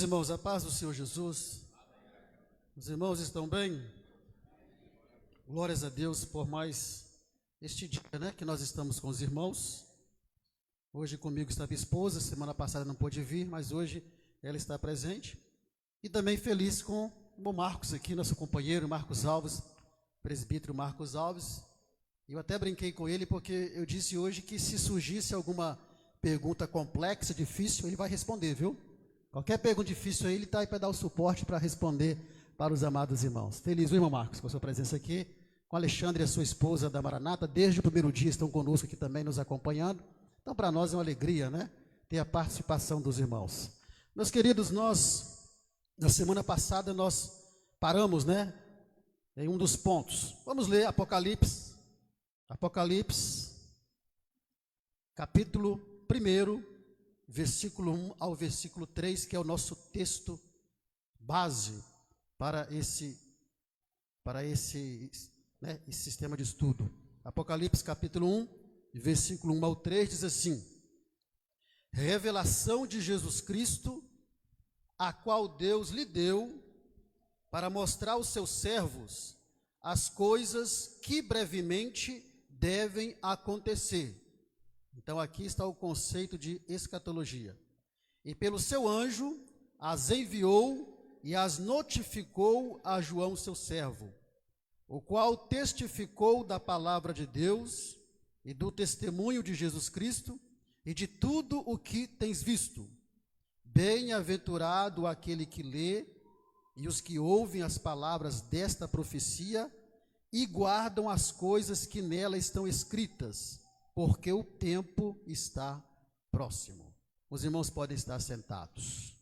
Irmãos, a paz do Senhor Jesus. Os irmãos estão bem? Glórias a Deus por mais este dia, que nós estamos com os irmãos. Hoje comigo está minha esposa, semana passada não pôde vir, mas hoje ela está presente. E também feliz com o Marcos aqui, nosso companheiro Marcos Alves, presbítero Marcos Alves. Eu até brinquei com ele porque eu disse hoje que se surgisse alguma pergunta complexa, difícil, ele vai responder, viu? Qualquer pergunta difícil aí, ele está aí para dar o suporte para responder para os amados irmãos. Feliz, irmão Marcos, com a sua presença aqui, com a Alexandre e a sua esposa da Maranata, desde o primeiro dia estão conosco aqui também nos acompanhando. Então, para nós é uma alegria, ter a participação dos irmãos. Meus queridos, na semana passada, nós paramos, em um dos pontos. Vamos ler Apocalipse, capítulo 1, versículo 1 ao versículo 3, que é o nosso texto base para esse sistema de estudo. Apocalipse capítulo 1, versículo 1 ao 3, diz assim: revelação de Jesus Cristo, a qual Deus lhe deu para mostrar aos seus servos as coisas que brevemente devem acontecer. Então aqui está o conceito de escatologia. E pelo seu anjo as enviou e as notificou a João, seu servo, o qual testificou da palavra de Deus e do testemunho de Jesus Cristo e de tudo o que tens visto. Bem-aventurado aquele que lê e os que ouvem as palavras desta profecia e guardam as coisas que nela estão escritas, porque o tempo está próximo. Os irmãos podem estar sentados.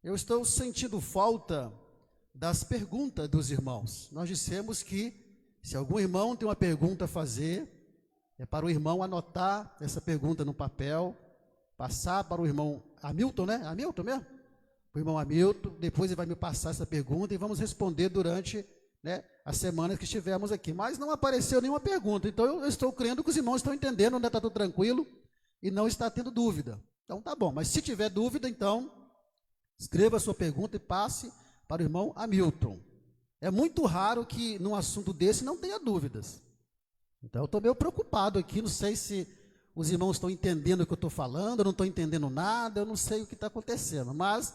Eu estou sentindo falta das perguntas dos irmãos. Nós dissemos que, se algum irmão tem uma pergunta a fazer, é para o irmão anotar essa pergunta no papel, passar para o irmão Hamilton, Hamilton mesmo? O irmão Hamilton, depois ele vai me passar essa pergunta e vamos responder durante as semanas que estivermos aqui. Mas não apareceu nenhuma pergunta, então eu estou crendo que os irmãos estão entendendo, está tudo tranquilo e não está tendo dúvida. Então tá bom, mas se tiver dúvida, então escreva a sua pergunta e passe para o irmão Hamilton. É muito raro que num assunto desse não tenha dúvidas. Então eu estou meio preocupado aqui, não sei se os irmãos estão entendendo o que eu estou falando, eu não estou entendendo nada, eu não sei o que está acontecendo, mas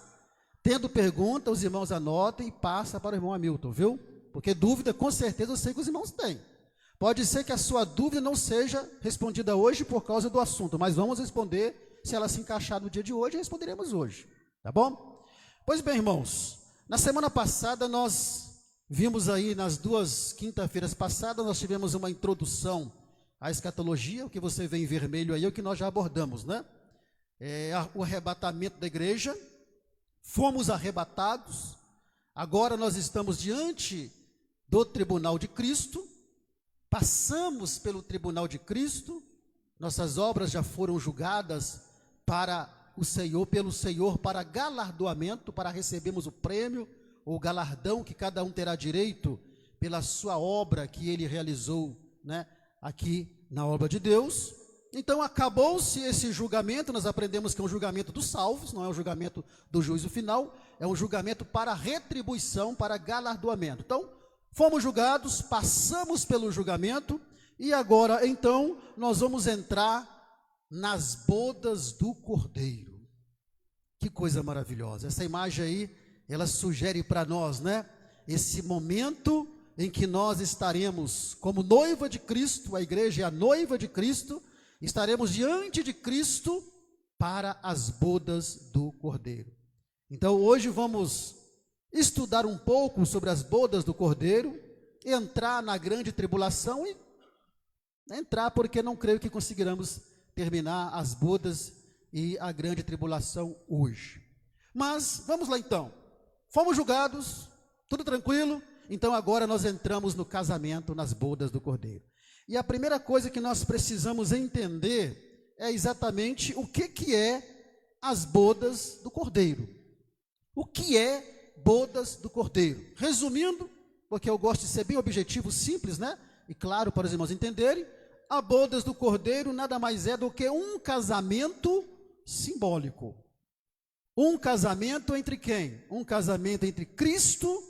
tendo pergunta, os irmãos anotem e passam para o irmão Hamilton, viu? Porque dúvida, com certeza, eu sei que os irmãos têm. Pode ser que a sua dúvida não seja respondida hoje por causa do assunto, mas vamos responder, se ela se encaixar no dia de hoje, responderemos hoje, tá bom? Pois bem, irmãos, na semana passada nós vimos aí, nas duas quinta-feiras passadas, nós tivemos uma introdução à escatologia, o que você vê em vermelho aí é o que nós já abordamos, o arrebatamento da igreja, fomos arrebatados, agora nós estamos diante do tribunal de Cristo, passamos pelo tribunal de Cristo, nossas obras já foram julgadas para o Senhor, pelo Senhor, para galardoamento, para recebermos o prêmio, ou galardão que cada um terá direito pela sua obra que ele realizou, aqui na obra de Deus. Então acabou-se esse julgamento, nós aprendemos que é um julgamento dos salvos, não é um julgamento do juízo final, é um julgamento para retribuição, para galardoamento. Então, fomos julgados, passamos pelo julgamento, e agora, então, nós vamos entrar nas bodas do Cordeiro. Que coisa maravilhosa, essa imagem aí, ela sugere para nós, esse momento em que nós estaremos como noiva de Cristo, a igreja é a noiva de Cristo, estaremos diante de Cristo para as bodas do Cordeiro. Então hoje vamos estudar um pouco sobre as bodas do Cordeiro, entrar na grande tribulação e entrar porque não creio que conseguiremos terminar as bodas e a grande tribulação hoje. Mas vamos lá então, fomos julgados, tudo tranquilo, então agora nós entramos no casamento, nas bodas do Cordeiro. E a primeira coisa que nós precisamos entender é exatamente o que é as bodas do Cordeiro. O que é bodas do Cordeiro? Resumindo, porque eu gosto de ser bem objetivo, simples, e claro para os irmãos entenderem, a bodas do Cordeiro nada mais é do que um casamento simbólico. Um casamento entre quem? Um casamento entre Cristo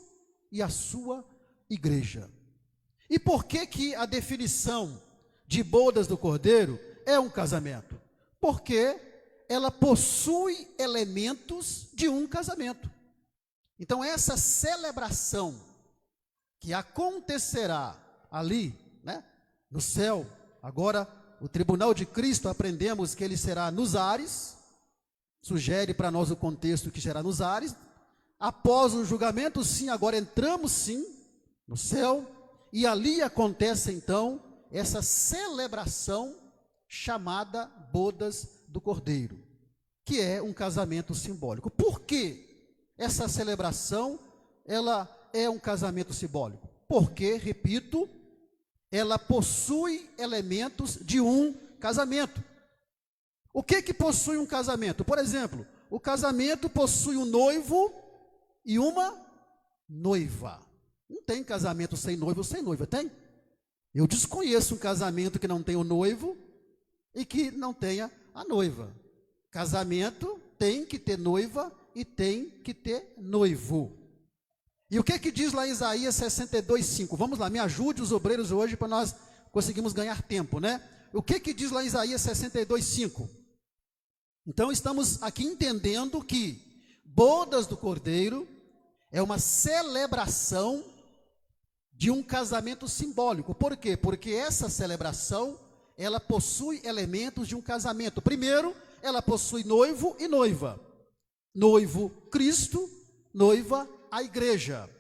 e a sua igreja. E por que que a definição de bodas do Cordeiro é um casamento? Porque ela possui elementos de um casamento. Então essa celebração que acontecerá ali, né, no céu, agora o tribunal de Cristo, aprendemos que ele será nos ares, sugere para nós o contexto que será nos ares. Após o julgamento, sim, agora entramos sim no céu, e ali acontece então essa celebração chamada bodas do Cordeiro, que é um casamento simbólico. Por que essa celebração ela é um casamento simbólico? Porque, repito, ela possui elementos de um casamento. O que que possui um casamento? Por exemplo, o casamento possui um noivo e uma noiva. Não tem casamento sem noivo ou sem noiva, tem? Eu desconheço um casamento que não tenha o noivo e que não tenha a noiva. Casamento tem que ter noiva e tem que ter noivo. E o que que diz lá em Isaías 62:5? Vamos lá, me ajude os obreiros hoje para nós conseguirmos ganhar tempo, né? O que que diz lá em Isaías 62:5? Então estamos aqui entendendo que bodas do Cordeiro é uma celebração de um casamento simbólico. Por quê? Porque essa celebração, ela possui elementos de um casamento. Primeiro, ela possui noivo e noiva. Noivo, Cristo, noiva, a igreja.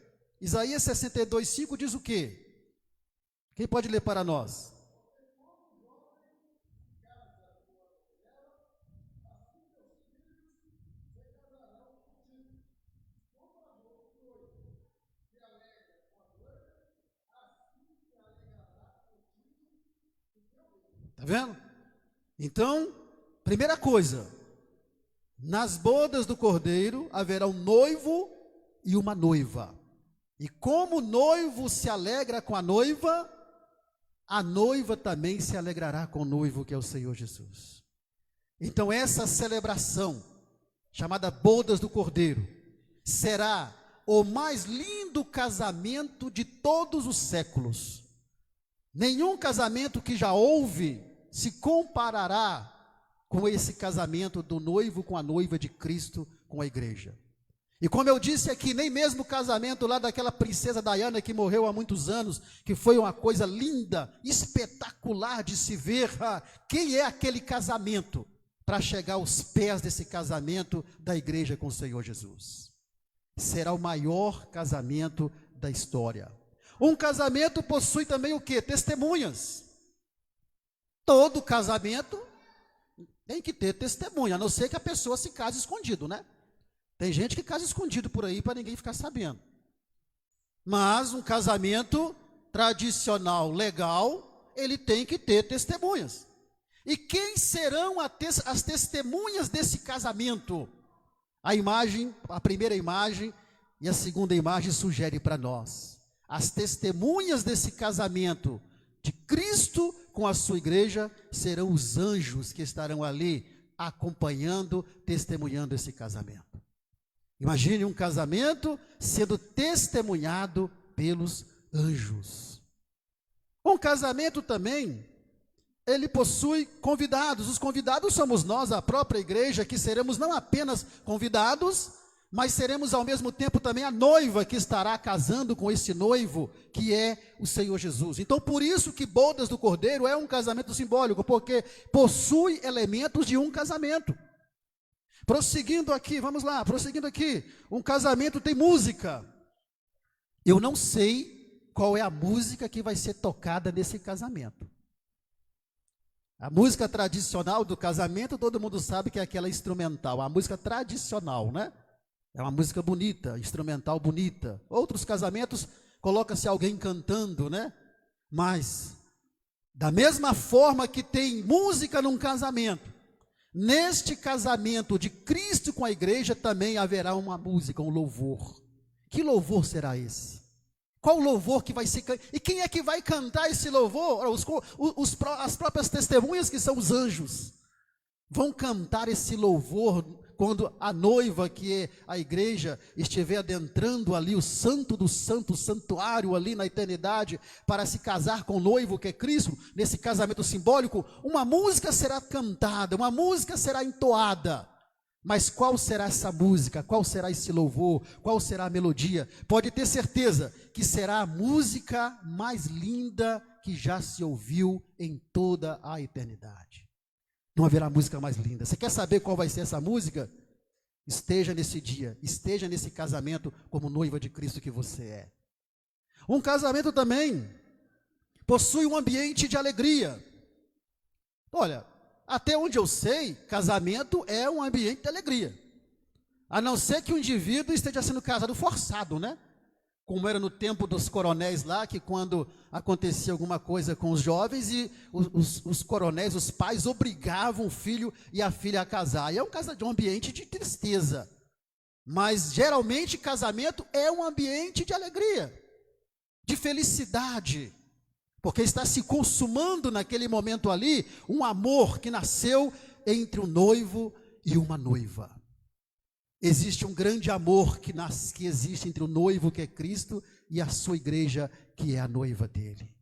Isaías 62:5 diz o quê? Quem pode ler para nós? Está vendo? Então, primeira coisa, nas bodas do Cordeiro haverá um noivo e uma noiva. E como o noivo se alegra com a noiva também se alegrará com o noivo, que é o Senhor Jesus. Então essa celebração, chamada bodas do Cordeiro, será o mais lindo casamento de todos os séculos. Nenhum casamento que já houve se comparará com esse casamento do noivo com a noiva de Cristo com a igreja. E como eu disse aqui, nem mesmo o casamento lá daquela princesa Diana que morreu há muitos anos, que foi uma coisa linda, espetacular de se ver, quem é aquele casamento para chegar aos pés desse casamento da igreja com o Senhor Jesus? Será o maior casamento da história. Um casamento possui também o quê? Testemunhas. Todo casamento tem que ter testemunha, a não ser que a pessoa se case escondido, né? Tem gente que casa escondido por aí para ninguém ficar sabendo. Mas um casamento tradicional, legal, ele tem que ter testemunhas. E quem serão as testemunhas desse casamento? A imagem, a primeira imagem e a segunda imagem sugere para nós. As testemunhas desse casamento de Cristo com a sua igreja serão os anjos que estarão ali acompanhando, testemunhando esse casamento. Imagine um casamento sendo testemunhado pelos anjos. Um casamento também, ele possui convidados. Os convidados somos nós, a própria igreja, que seremos não apenas convidados, mas seremos ao mesmo tempo também a noiva que estará casando com esse noivo, que é o Senhor Jesus. Então, por isso que bodas do Cordeiro é um casamento simbólico, porque possui elementos de um casamento. Prosseguindo aqui, vamos lá, prosseguindo aqui, um casamento tem música. Eu não sei qual é a música que vai ser tocada nesse casamento. A música tradicional do casamento, todo mundo sabe que é aquela instrumental, a música tradicional, né? É uma música bonita, instrumental bonita. Outros casamentos, coloca-se alguém cantando, né? Mas, da mesma forma que tem música num casamento, neste casamento de Cristo com a igreja também haverá uma música, um louvor. Que louvor será esse? Qual louvor que vai ser? E quem é que vai cantar esse louvor? As próprias testemunhas, que são os anjos, vão cantar esse louvor quando a noiva, que é a igreja, estiver adentrando ali o santo do santo, o santuário ali na eternidade, para se casar com o noivo que é Cristo, nesse casamento simbólico, uma música será cantada, uma música será entoada. Mas qual será essa música? Qual será esse louvor? Qual será a melodia? Pode ter certeza que será a música mais linda que já se ouviu em toda a eternidade. Não haverá música mais linda. Você quer saber qual vai ser essa música? Esteja nesse dia, esteja nesse casamento como noiva de Cristo que você é. Um casamento também possui um ambiente de alegria. Olha, até onde eu sei, casamento é um ambiente de alegria. A não ser que o indivíduo esteja sendo casado forçado, né? Como era no tempo dos coronéis lá, que quando acontecia alguma coisa com os jovens, e os coronéis, os pais, obrigavam o filho e a filha a casar. E é um ambiente de tristeza. Mas, geralmente, casamento é um ambiente de alegria, de felicidade. Porque está se consumando naquele momento ali um amor que nasceu entre um noivo e uma noiva. Existe um grande amor que existe entre o noivo que é Cristo e a sua igreja que é a noiva dele.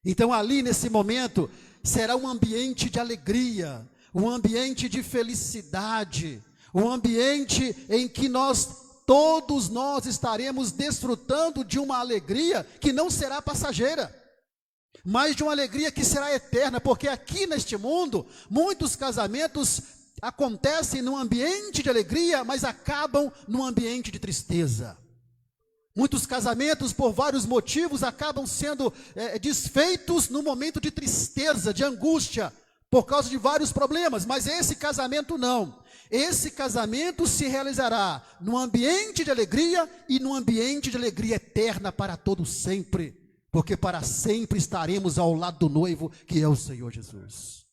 Então ali nesse momento será um ambiente de alegria, um ambiente de felicidade, um ambiente em que todos nós estaremos desfrutando de uma alegria que não será passageira, mas de uma alegria que será eterna, porque aqui neste mundo, muitos casamentos acontecem num ambiente de alegria, mas acabam num ambiente de tristeza. Muitos casamentos, por vários motivos, acabam sendo desfeitos num momento de tristeza, de angústia, por causa de vários problemas, mas esse casamento não. Esse casamento se realizará num ambiente de alegria e num ambiente de alegria eterna para todo sempre. Porque para sempre estaremos ao lado do noivo, que é o Senhor Jesus.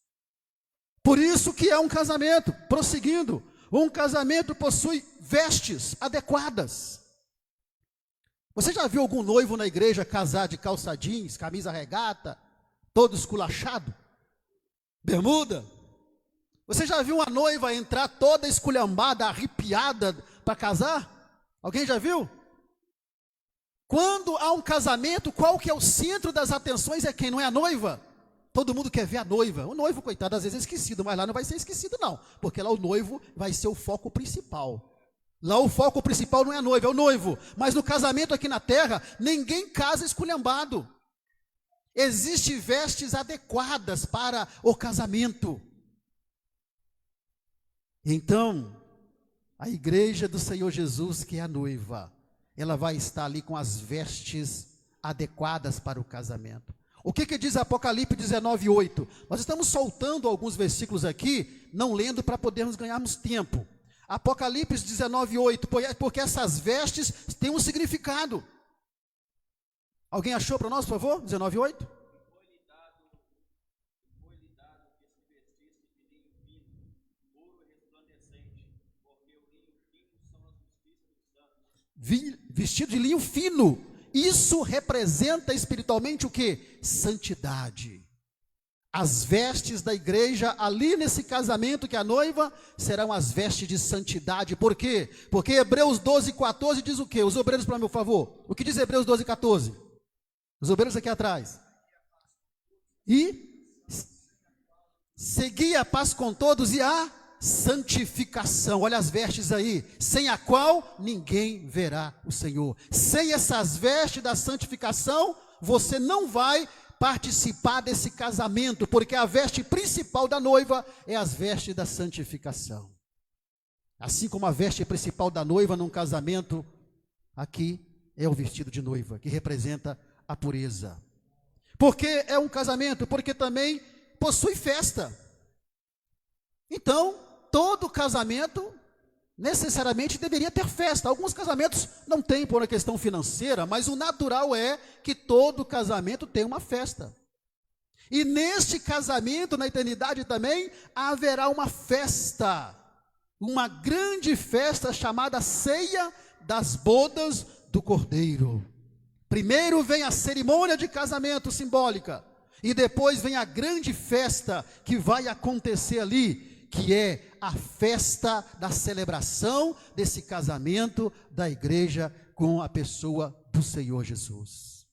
Por isso que é um casamento, prosseguindo, um casamento possui vestes adequadas. Você já viu algum noivo na igreja casar de calça jeans, camisa regata, todo esculachado? Bermuda? Você já viu uma noiva entrar toda esculhambada, arrepiada para casar? Alguém já viu? Quando há um casamento, qual que é o centro das atenções? É quem? Não é a noiva? Todo mundo quer ver a noiva. O noivo, coitado, às vezes é esquecido, mas lá não vai ser esquecido não, porque lá o noivo vai ser o foco principal. Lá o foco principal não é a noiva, é o noivo. Mas no casamento aqui na terra, ninguém casa esculhambado. Existem vestes adequadas para o casamento. Então, a igreja do Senhor Jesus, que é a noiva, ela vai estar ali com as vestes adequadas para o casamento. O que diz Apocalipse 19:8? Nós estamos soltando alguns versículos aqui, não lendo para podermos ganharmos tempo. Apocalipse 19:8, porque essas vestes têm um significado. Alguém achou para nós, por favor? 19:8. Vestido de linho fino. Isso representa espiritualmente o que? Santidade. As vestes da igreja ali nesse casamento que é a noiva serão as vestes de santidade. Por quê? Porque Hebreus 12:14 diz o quê? Os obreiros, para meu favor. O que diz Hebreus 12:14? Os obreiros aqui atrás. E segui a paz com todos e a santificação. Olha as vestes aí, sem a qual ninguém verá o Senhor. Sem essas vestes da santificação, você não vai participar desse casamento, porque a veste principal da noiva é as vestes da santificação. Assim como a veste principal da noiva num casamento, aqui é o vestido de noiva, que representa a pureza. Por que é um casamento? Porque também possui festa. Então, todo casamento necessariamente deveria ter festa. Alguns casamentos não têm por uma questão financeira, mas o natural é que todo casamento tenha uma festa. E neste casamento, na eternidade também, haverá uma festa, uma grande festa chamada Ceia das Bodas do Cordeiro. Primeiro vem a cerimônia de casamento simbólica, e depois vem a grande festa que vai acontecer ali. que é a festa da celebração desse casamento da igreja com a pessoa do Senhor Jesus.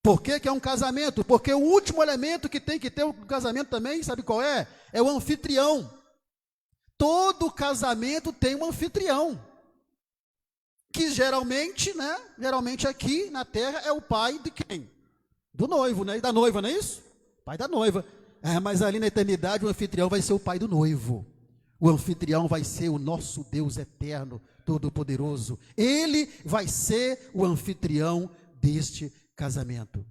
Por que que é um casamento? Porque o último elemento que tem que ter um casamento também, sabe qual é? É o anfitrião. Todo casamento tem um anfitrião, que geralmente, geralmente aqui na terra é o pai de quem? Do noivo, né? E da noiva, não é isso? Pai da noiva. Mas ali na eternidade o anfitrião vai ser o pai do noivo. O anfitrião vai ser o nosso Deus eterno, todo-poderoso. Ele vai ser o anfitrião deste casamento.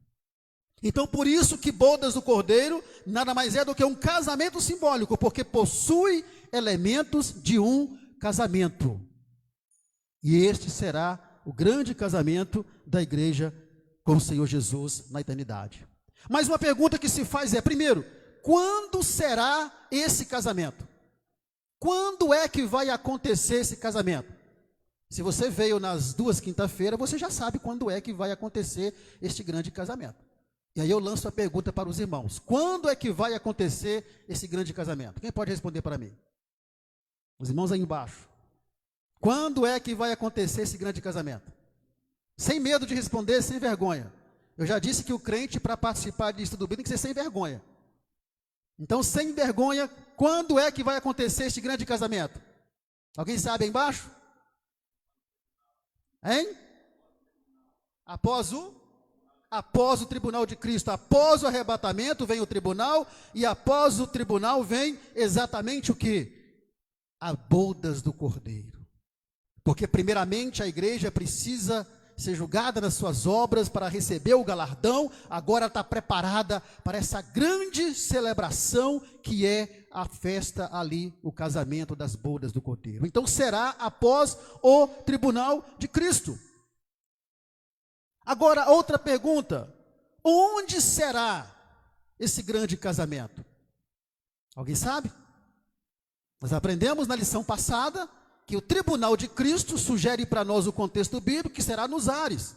Então, por isso que bodas do Cordeiro nada mais é do que um casamento simbólico, porque possui elementos de um casamento. E este será o grande casamento da igreja com o Senhor Jesus na eternidade. Mas uma pergunta que se faz é, primeiro, quando será esse casamento? Quando é que vai acontecer esse casamento? Se você veio nas 2 quinta-feiras, você já sabe quando é que vai acontecer este grande casamento. E aí eu lanço a pergunta para os irmãos: quando é que vai acontecer esse grande casamento? Quem pode responder para mim? Os irmãos aí embaixo. Quando é que vai acontecer esse grande casamento? Sem medo de responder, sem vergonha. Eu já disse que o crente, para participar de estudo bíblico, tem que ser sem vergonha. Então, sem vergonha, quando é que vai acontecer este grande casamento? Alguém sabe aí embaixo? Hein? Após o tribunal de Cristo. Após o arrebatamento vem o tribunal, e após o tribunal vem exatamente o que? As bodas do Cordeiro. Porque primeiramente a igreja precisa ser julgada nas suas obras para receber o galardão, agora está preparada para essa grande celebração que é a festa ali, o casamento das bodas do Cordeiro. Então será após o tribunal de Cristo. Agora, outra pergunta: onde será esse grande casamento? Alguém sabe? Nós aprendemos na lição passada que o tribunal de Cristo sugere para nós o contexto bíblico que será nos ares.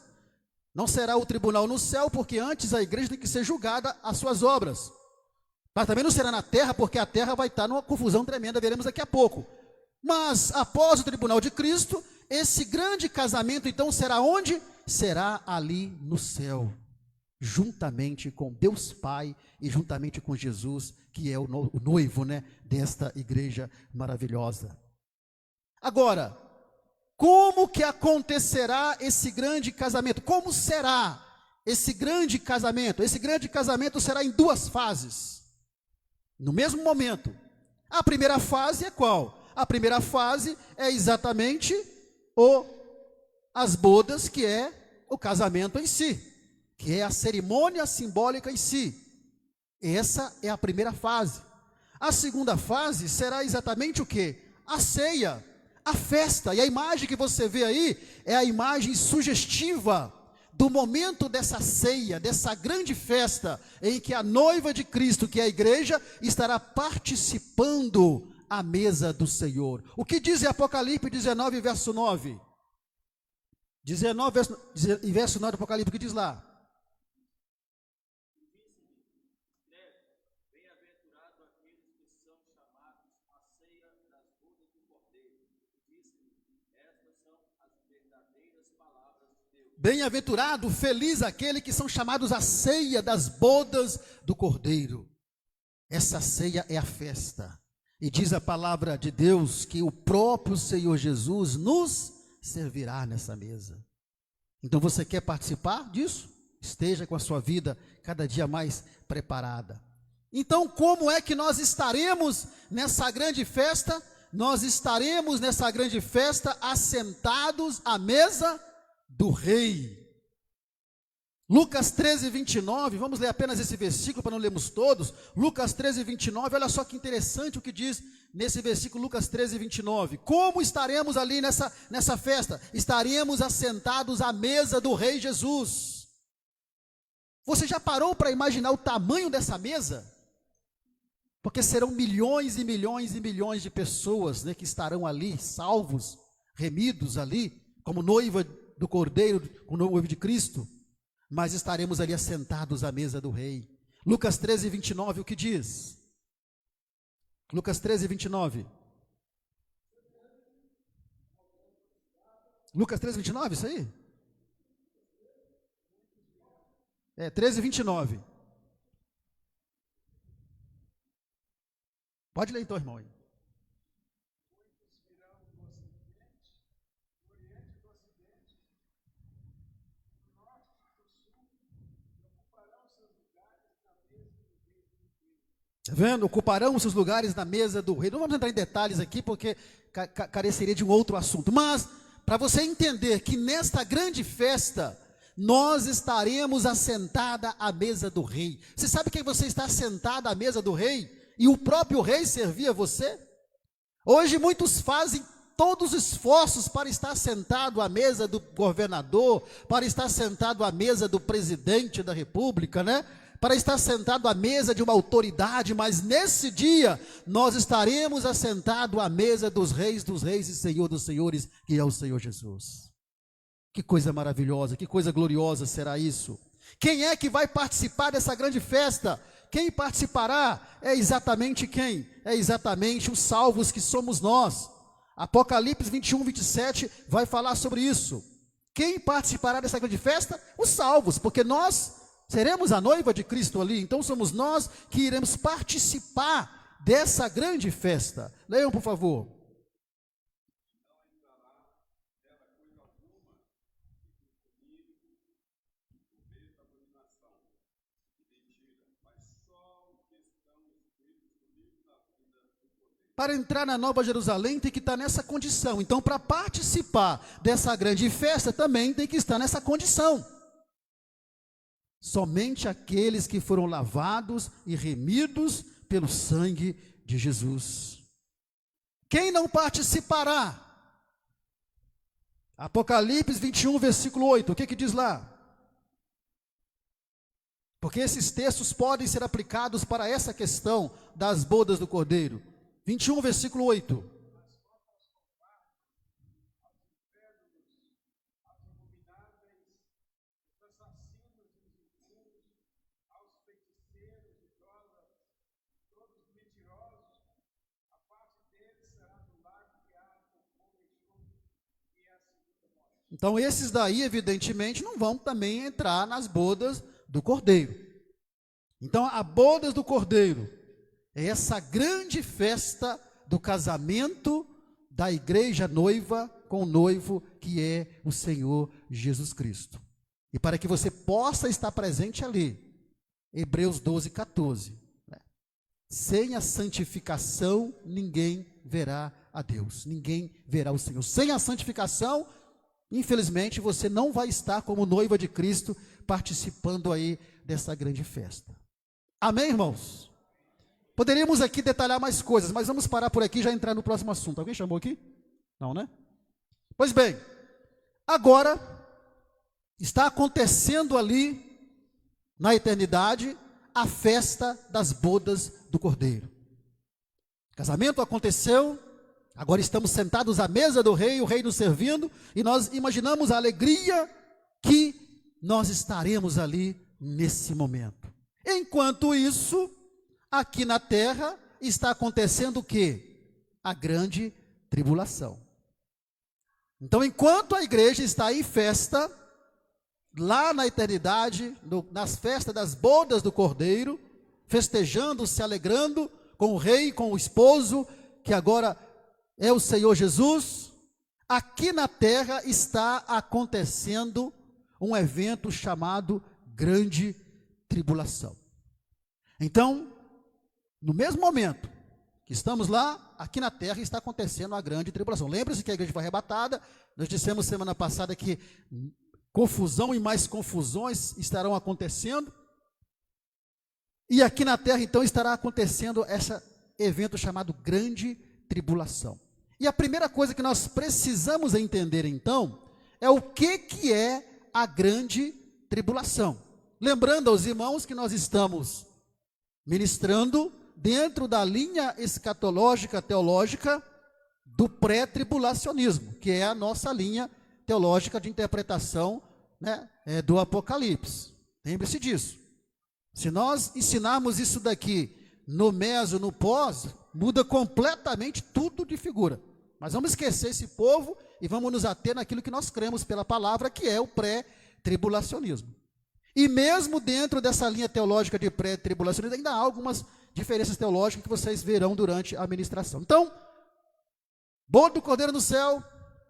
Não será o tribunal no céu, porque antes a igreja tem que ser julgada as suas obras. Mas também não será na terra, porque a terra vai estar numa confusão tremenda, veremos daqui a pouco. Mas após o tribunal de Cristo, esse grande casamento então será onde? Será ali no céu, juntamente com Deus Pai e juntamente com Jesus, que é o noivo, desta igreja maravilhosa. Agora, como que acontecerá esse grande casamento? Como será esse grande casamento? Esse grande casamento será em 2 fases, no mesmo momento. A primeira fase é qual? A primeira fase é exatamente as bodas, que é o casamento em si, que é a cerimônia simbólica em si. Essa é a primeira fase. A segunda fase será exatamente o quê? A ceia, a festa. E a imagem que você vê aí é a imagem sugestiva do momento dessa ceia, dessa grande festa, em que a noiva de Cristo, que é a igreja, estará participando à mesa do Senhor. O que diz em Apocalipse 19, verso 9? 19, verso 9 do Apocalipse, o que diz lá? Bem-aventurado, feliz aquele que são chamados à ceia das bodas do Cordeiro. Essa ceia é a festa. E diz a palavra de Deus que o próprio Senhor Jesus nos servirá nessa mesa. Então você quer participar disso? Esteja com a sua vida cada dia mais preparada. Então, como é que nós estaremos nessa grande festa? Nós estaremos nessa grande festa assentados à mesa do rei. Lucas 13, 29, vamos ler apenas esse versículo para não lermos todos. Lucas 13, 29, olha só que interessante o que diz nesse versículo, Lucas 13, 29. Como estaremos ali nessa festa? Estaremos assentados à mesa do rei Jesus. Você já parou para imaginar o tamanho dessa mesa? Porque serão milhões e milhões e milhões de pessoas, que estarão ali, salvos, remidos ali, como noiva do Cordeiro, como noivo de Cristo. Mas estaremos ali assentados à mesa do rei. Lucas 13, 29, o que diz? Lucas 13, 29. Lucas 13, 29, isso aí? 13, 29. Pode ler então, irmão. Aí. Tá vendo? Ocuparão os seus lugares na mesa do rei. Não vamos entrar em detalhes aqui, porque careceria de um outro assunto. Mas, para você entender que nesta grande festa, nós estaremos assentada à mesa do rei. Você sabe que você está sentada à mesa do rei? E o próprio rei servia você? Hoje muitos fazem todos os esforços para estar sentado à mesa do governador, para estar sentado à mesa do presidente da república, né? Para estar sentado à mesa de uma autoridade, mas nesse dia nós estaremos assentados à mesa dos reis e Senhor dos senhores, que é o Senhor Jesus. Que coisa maravilhosa, que coisa gloriosa será isso. Quem é que vai participar dessa grande festa? Quem participará é exatamente quem? É exatamente os salvos que somos nós. Apocalipse 21, 27 vai falar sobre isso. Quem participará dessa grande festa? Os salvos, porque nós seremos a noiva de Cristo ali, então somos nós que iremos participar dessa grande festa. Leiam, por favor. Para entrar na Nova Jerusalém tem que estar nessa condição. Então, para participar dessa grande festa também tem que estar nessa condição. Somente aqueles que foram lavados e remidos pelo sangue de Jesus. Quem não participará? Apocalipse 21, versículo 8, o que diz lá? Porque esses textos podem ser aplicados para essa questão das bodas do Cordeiro. 21, versículo 8. Então esses daí, evidentemente, não vão também entrar nas bodas do Cordeiro. Então a bodas do Cordeiro é essa grande festa do casamento da igreja noiva com o noivo, que é o Senhor Jesus Cristo. E para que você possa estar presente ali, Hebreus 12, 14. Sem a santificação, ninguém verá a Deus, ninguém verá o Senhor. Sem a santificação, infelizmente, você não vai estar como noiva de Cristo, participando aí dessa grande festa. Amém, irmãos? Poderíamos aqui detalhar mais coisas, mas vamos parar por aqui e já entrar no próximo assunto. Alguém chamou aqui? Não, né? Pois bem, agora está acontecendo ali, na eternidade, a festa das bodas do Cordeiro. O casamento aconteceu, agora estamos sentados à mesa do rei, o rei nos servindo, e nós imaginamos a alegria que nós estaremos ali nesse momento. Enquanto isso, aqui na terra está acontecendo o quê? A grande tribulação. Então, enquanto a igreja está em festa, lá na eternidade, nas festas das bodas do Cordeiro, festejando, se alegrando com o rei, com o esposo, que agora é o Senhor Jesus, aqui na terra está acontecendo um evento chamado grande tribulação. Então, no mesmo momento que estamos lá, aqui na terra está acontecendo a grande tribulação. Lembre-se que a igreja foi arrebatada, nós dissemos semana passada que confusão e mais confusões estarão acontecendo, e aqui na terra então estará acontecendo esse evento chamado grande tribulação. E a primeira coisa que nós precisamos entender então, é o que é a grande tribulação. Lembrando aos irmãos que nós estamos ministrando dentro da linha escatológica, teológica, do pré-tribulacionismo, que é a nossa linha teológica de interpretação, né, do Apocalipse. Lembre-se disso. Se nós ensinarmos isso daqui no meso, no pós, muda completamente tudo de figura. Mas vamos esquecer esse povo e vamos nos ater naquilo que nós cremos pela palavra, que é o pré-tribulacionismo. E mesmo dentro dessa linha teológica de pré-tribulacionismo, ainda há algumas diferenças teológicas que vocês verão durante a ministração. Então, boda do Cordeiro no céu,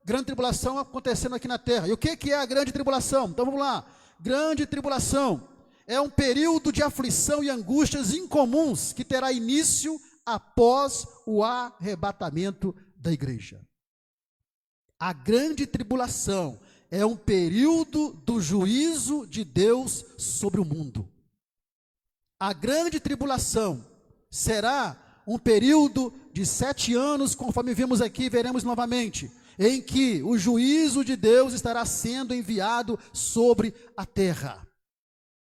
grande tribulação acontecendo aqui na terra. E o que é a grande tribulação? Então vamos lá. Grande tribulação é um período de aflição e angústias incomuns que terá início após o arrebatamento da igreja. A grande tribulação é um período do juízo de Deus sobre o mundo. A grande tribulação será um período de 7 anos, conforme vimos aqui, veremos novamente, em que o juízo de Deus estará sendo enviado sobre a terra.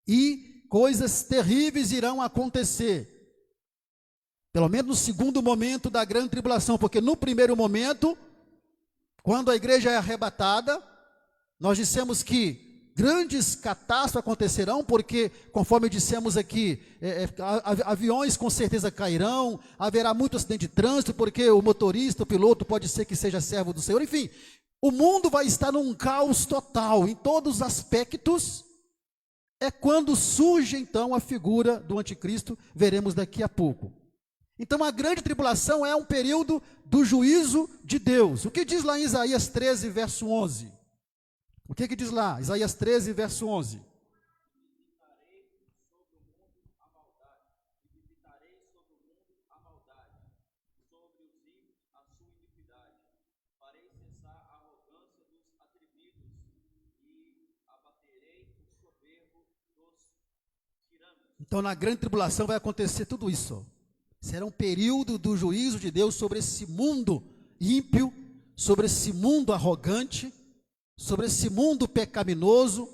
E coisas terríveis irão acontecer. Pelo menos no segundo momento da grande tribulação, porque no primeiro momento, quando a igreja é arrebatada, nós dissemos que grandes catástrofes acontecerão, porque, conforme dissemos aqui, aviões com certeza cairão, haverá muito acidente de trânsito, porque o motorista, o piloto, pode ser que seja servo do Senhor, enfim, o mundo vai estar num caos total, em todos os aspectos. É quando surge então a figura do anticristo, veremos daqui a pouco. Então a grande tribulação é um período do juízo de Deus. O que diz lá em Isaías 13, verso 11? O que diz lá? Isaías 13, verso 11. Então na grande tribulação vai acontecer tudo isso. Será um período do juízo de Deus sobre esse mundo ímpio, sobre esse mundo arrogante, sobre esse mundo pecaminoso,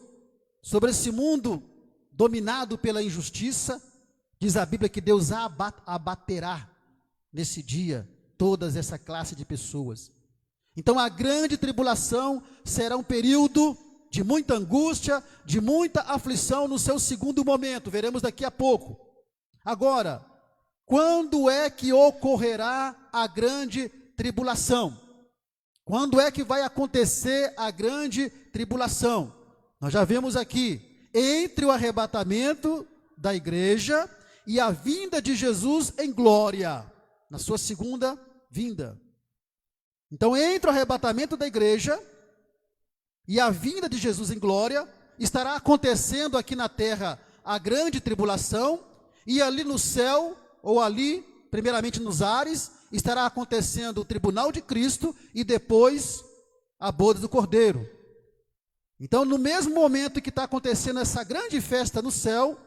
sobre esse mundo dominado pela injustiça. Diz a Bíblia que Deus abaterá nesse dia toda essa classe de pessoas. Então a grande tribulação será um período de muita angústia, de muita aflição no seu segundo momento, veremos daqui a pouco. Agora, quando é que ocorrerá a grande tribulação? Quando é que vai acontecer a grande tribulação? Nós já vimos aqui, entre o arrebatamento da igreja e a vinda de Jesus em glória, na sua segunda vinda. Então, entre o arrebatamento da igreja e a vinda de Jesus em glória, estará acontecendo aqui na terra a grande tribulação, e ali no céu, ou ali, primeiramente nos ares, estará acontecendo o tribunal de Cristo e depois a boda do Cordeiro. Então, no mesmo momento que está acontecendo essa grande festa no céu,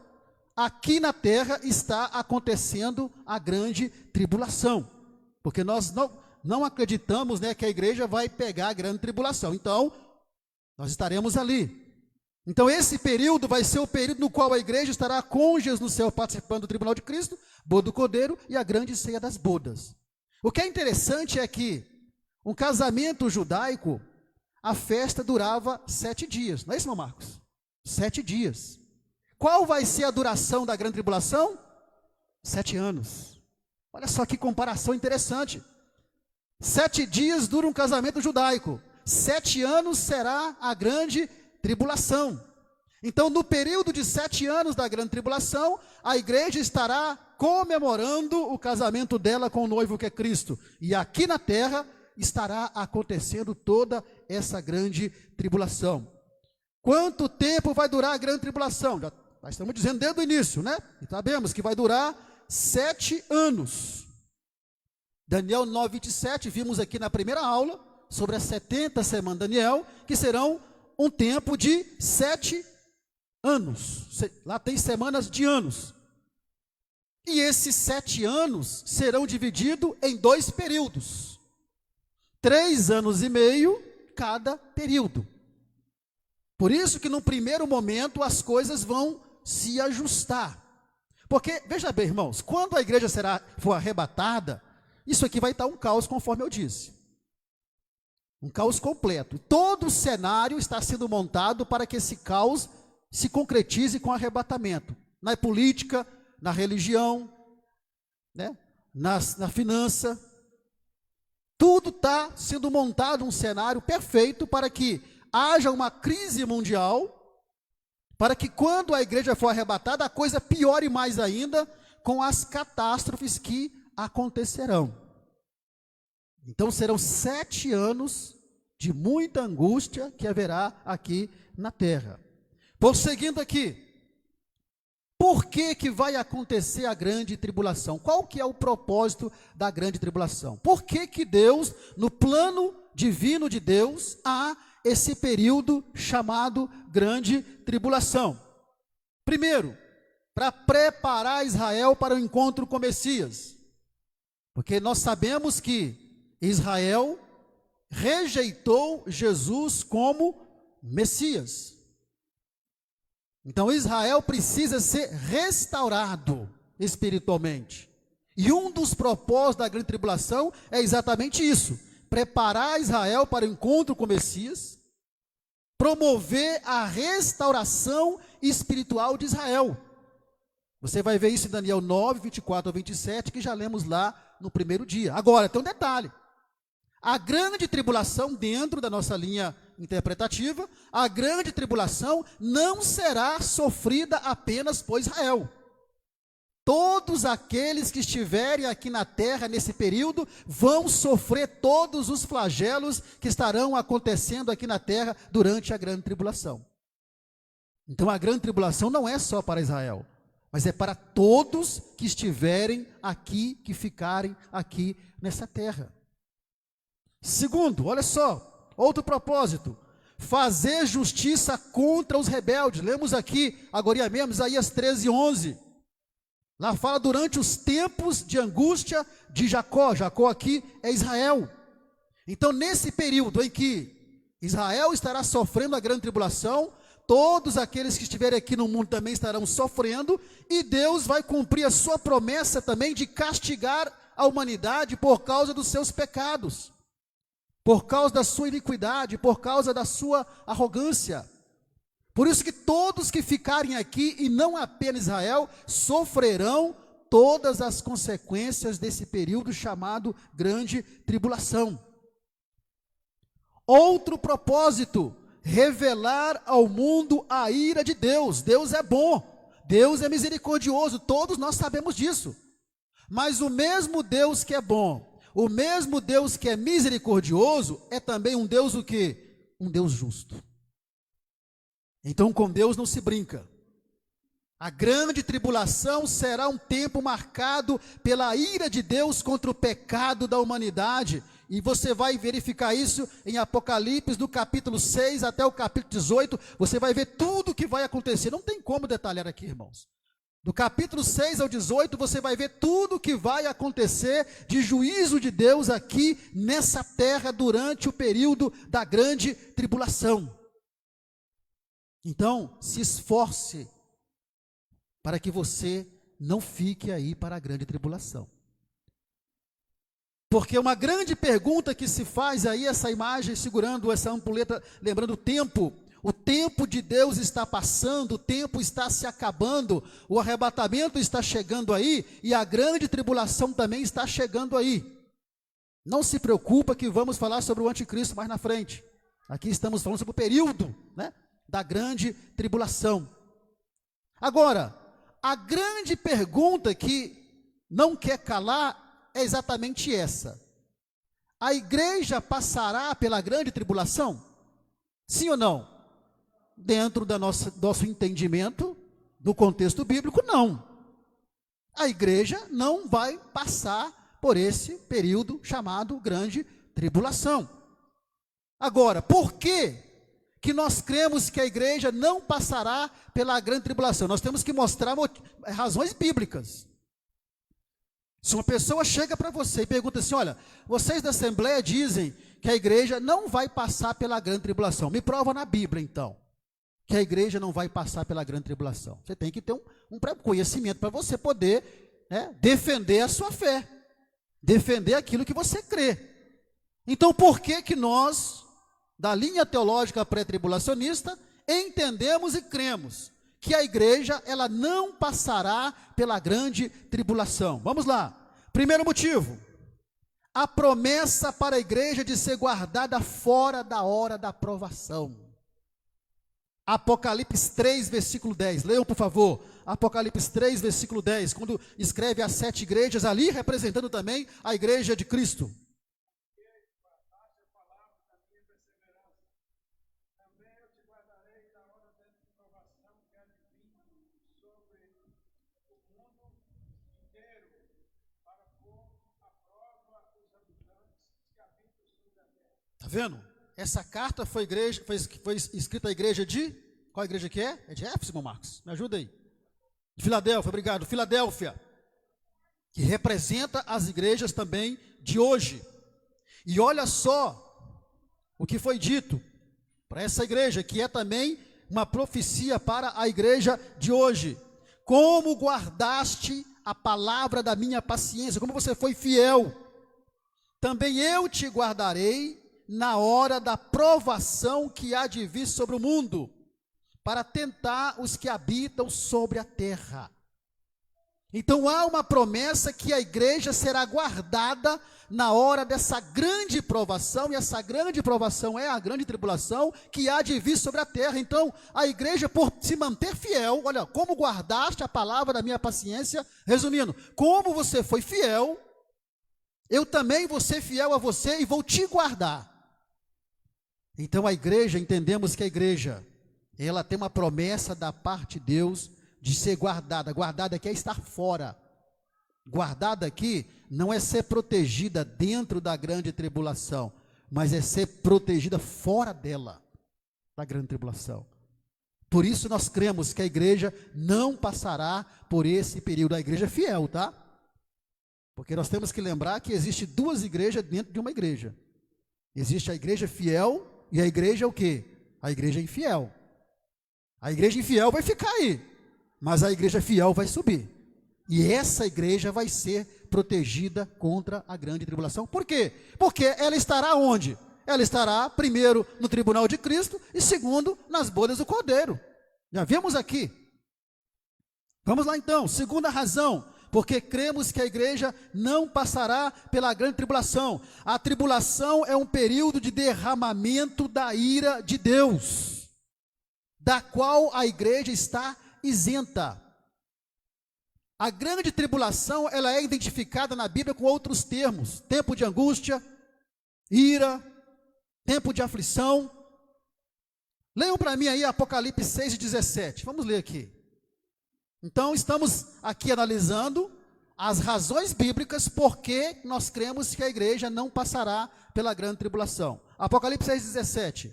aqui na terra está acontecendo a grande tribulação, porque nós não acreditamos, né, que a igreja vai pegar a grande tribulação. Então, nós estaremos ali. Então esse período vai ser o período no qual a igreja estará com Jesus no céu, participando do tribunal de Cristo, boda do Cordeiro e a grande ceia das bodas. O que é interessante é que um casamento judaico, a festa durava 7 dias, não é isso, meu Marcos? 7 dias. Qual vai ser a duração da grande tribulação? 7 anos. Olha só que comparação interessante. 7 dias dura um casamento judaico, 7 anos será a grande tribulação. Então, no período de 7 anos da grande tribulação, a igreja estará comemorando o casamento dela com o noivo que é Cristo. E aqui na terra estará acontecendo toda essa grande tribulação. Quanto tempo vai durar a grande tribulação? Já estamos dizendo desde o início, né? E sabemos que vai durar 7 anos. Daniel 9:27, vimos aqui na primeira aula, sobre as 70 semanas de Daniel, que serão um tempo de 7 anos. Lá tem semanas de anos. E esses 7 anos serão divididos em 2 períodos. 3 anos e meio cada período. Por isso que no primeiro momento as coisas vão se ajustar. Porque, veja bem, irmãos, quando a igreja for arrebatada, isso aqui vai estar um caos, conforme eu disse. Um caos completo. Todo o cenário está sendo montado para que esse caos se concretize com arrebatamento. Na política, na religião, né? na finança. Tudo está sendo montado um cenário perfeito para que haja uma crise mundial, para que quando a igreja for arrebatada, a coisa piore mais ainda com as catástrofes que acontecerão. Então serão 7 anos de muita angústia que haverá aqui na terra. Prosseguindo aqui, por que vai acontecer a grande tribulação? Qual que é o propósito da grande tribulação? Por que Deus, no plano divino de Deus, há esse período chamado grande tribulação? Primeiro, para preparar Israel para o encontro com o Messias. Porque nós sabemos que Israel rejeitou Jesus como Messias. Então Israel precisa ser restaurado espiritualmente. E um dos propósitos da grande tribulação é exatamente isso: preparar Israel para o encontro com o Messias, promover a restauração espiritual de Israel. Você vai ver isso em Daniel 9, 24 a 27, que já lemos lá no primeiro dia. Agora, tem um detalhe. A grande tribulação, dentro da nossa linha interpretativa, a grande tribulação não será sofrida apenas por Israel. Todos aqueles que estiverem aqui na terra nesse período vão sofrer todos os flagelos que estarão acontecendo aqui na terra durante a grande tribulação. Então a grande tribulação não é só para Israel, mas é para todos que estiverem aqui, que ficarem aqui nessa terra. Segundo, olha só, outro propósito: fazer justiça contra os rebeldes. Lemos aqui, agora mesmo, Isaías 13, 11. Lá fala durante os tempos de angústia de Jacó. Jacó aqui é Israel. Então, nesse período em que Israel estará sofrendo a grande tribulação, todos aqueles que estiverem aqui no mundo também estarão sofrendo, e Deus vai cumprir a sua promessa também de castigar a humanidade por causa dos seus pecados, por causa da sua iniquidade, por causa da sua arrogância. Por isso que todos que ficarem aqui, e não apenas Israel, sofrerão todas as consequências desse período chamado grande tribulação. Outro propósito: revelar ao mundo a ira de Deus. Deus é bom, Deus é misericordioso, todos nós sabemos disso. Mas o mesmo Deus que é bom, o mesmo Deus que é misericordioso, é também um Deus o quê? Um Deus justo. Então com Deus não se brinca. A grande tribulação será um tempo marcado pela ira de Deus contra o pecado da humanidade. E você vai verificar isso em Apocalipse, do capítulo 6 até o capítulo 18. Você vai ver tudo o que vai acontecer. Não tem como detalhar aqui, irmãos. Do capítulo 6 ao 18, você vai ver tudo o que vai acontecer de juízo de Deus aqui nessa terra durante o período da grande tribulação. Então, se esforce para que você não fique aí para a grande tribulação. Porque uma grande pergunta que se faz aí, essa imagem segurando essa ampulheta, lembrando o tempo de Deus está passando, o tempo está se acabando, o arrebatamento está chegando aí, e a grande tribulação também está chegando aí. Não se preocupa que vamos falar sobre o anticristo mais na frente. Aqui estamos falando sobre o período, né, da grande tribulação. Agora, a grande pergunta que não quer calar é exatamente essa: a igreja passará pela grande tribulação? Sim ou não? Dentro do nosso entendimento, no contexto bíblico, não. A igreja não vai passar por esse período chamado grande tribulação. Agora, por que nós cremos que a igreja não passará pela grande tribulação? Nós temos que mostrar razões bíblicas. Se uma pessoa chega para você e pergunta assim: olha, vocês da Assembleia dizem que a igreja não vai passar pela grande tribulação. Me prova na Bíblia, então, que a igreja não vai passar pela grande tribulação. Você tem que ter um conhecimento para você poder, né, defender a sua fé, defender aquilo que você crê. Então, por que nós, da linha teológica pré-tribulacionista, entendemos e cremos que a igreja ela não passará pela grande tribulação? Vamos lá. Primeiro motivo, a promessa para a igreja de ser guardada fora da hora da provação. Apocalipse 3, versículo 10. Leiam, por favor. Apocalipse 3, versículo 10. Quando escreve as 7 igrejas ali, representando também a igreja de Cristo. Está vendo? Essa carta foi escrita à igreja de... Qual igreja que é? É de Éfeso, irmão Marcos? Me ajuda aí. De Filadélfia, obrigado. Filadélfia, que representa as igrejas também de hoje. E olha só o que foi dito para essa igreja, que é também uma profecia para a igreja de hoje. Como guardaste a palavra da minha paciência, como você foi fiel, também eu te guardarei na hora da provação que há de vir sobre o mundo, para tentar os que habitam sobre a terra. Então há uma promessa que a igreja será guardada na hora dessa grande provação, e essa grande provação é a grande tribulação que há de vir sobre a terra. Então a igreja, por se manter fiel, olha, como guardaste a palavra da minha paciência, resumindo, como você foi fiel, eu também vou ser fiel a você e vou te guardar. Então a igreja, entendemos que a igreja, ela tem uma promessa da parte de Deus de ser guardada. Guardada aqui é estar fora. Guardada aqui não é ser protegida dentro da grande tribulação, mas é ser protegida fora dela, da grande tribulação. Por isso nós cremos que a igreja não passará por esse período. A igreja é fiel, tá? Porque nós temos que lembrar que existe 2 igrejas dentro de uma igreja. Existe a igreja fiel e a igreja o quê? A igreja infiel. A igreja infiel vai ficar aí, mas a igreja fiel vai subir. E essa igreja vai ser protegida contra a grande tribulação. Por quê? Porque ela estará onde? Ela estará, primeiro, no tribunal de Cristo e segundo, nas bodas do Cordeiro. Já vimos aqui. Vamos lá então, segunda razão, porque cremos que a igreja não passará pela grande tribulação. A tribulação é um período de derramamento da ira de Deus, da qual a igreja está isenta. A grande tribulação, ela é identificada na Bíblia com outros termos: tempo de angústia, ira, tempo de aflição. Leiam para mim aí Apocalipse 6:17. Vamos ler aqui. Então, estamos aqui analisando as razões bíblicas por que nós cremos que a igreja não passará pela grande tribulação. Apocalipse 6:17.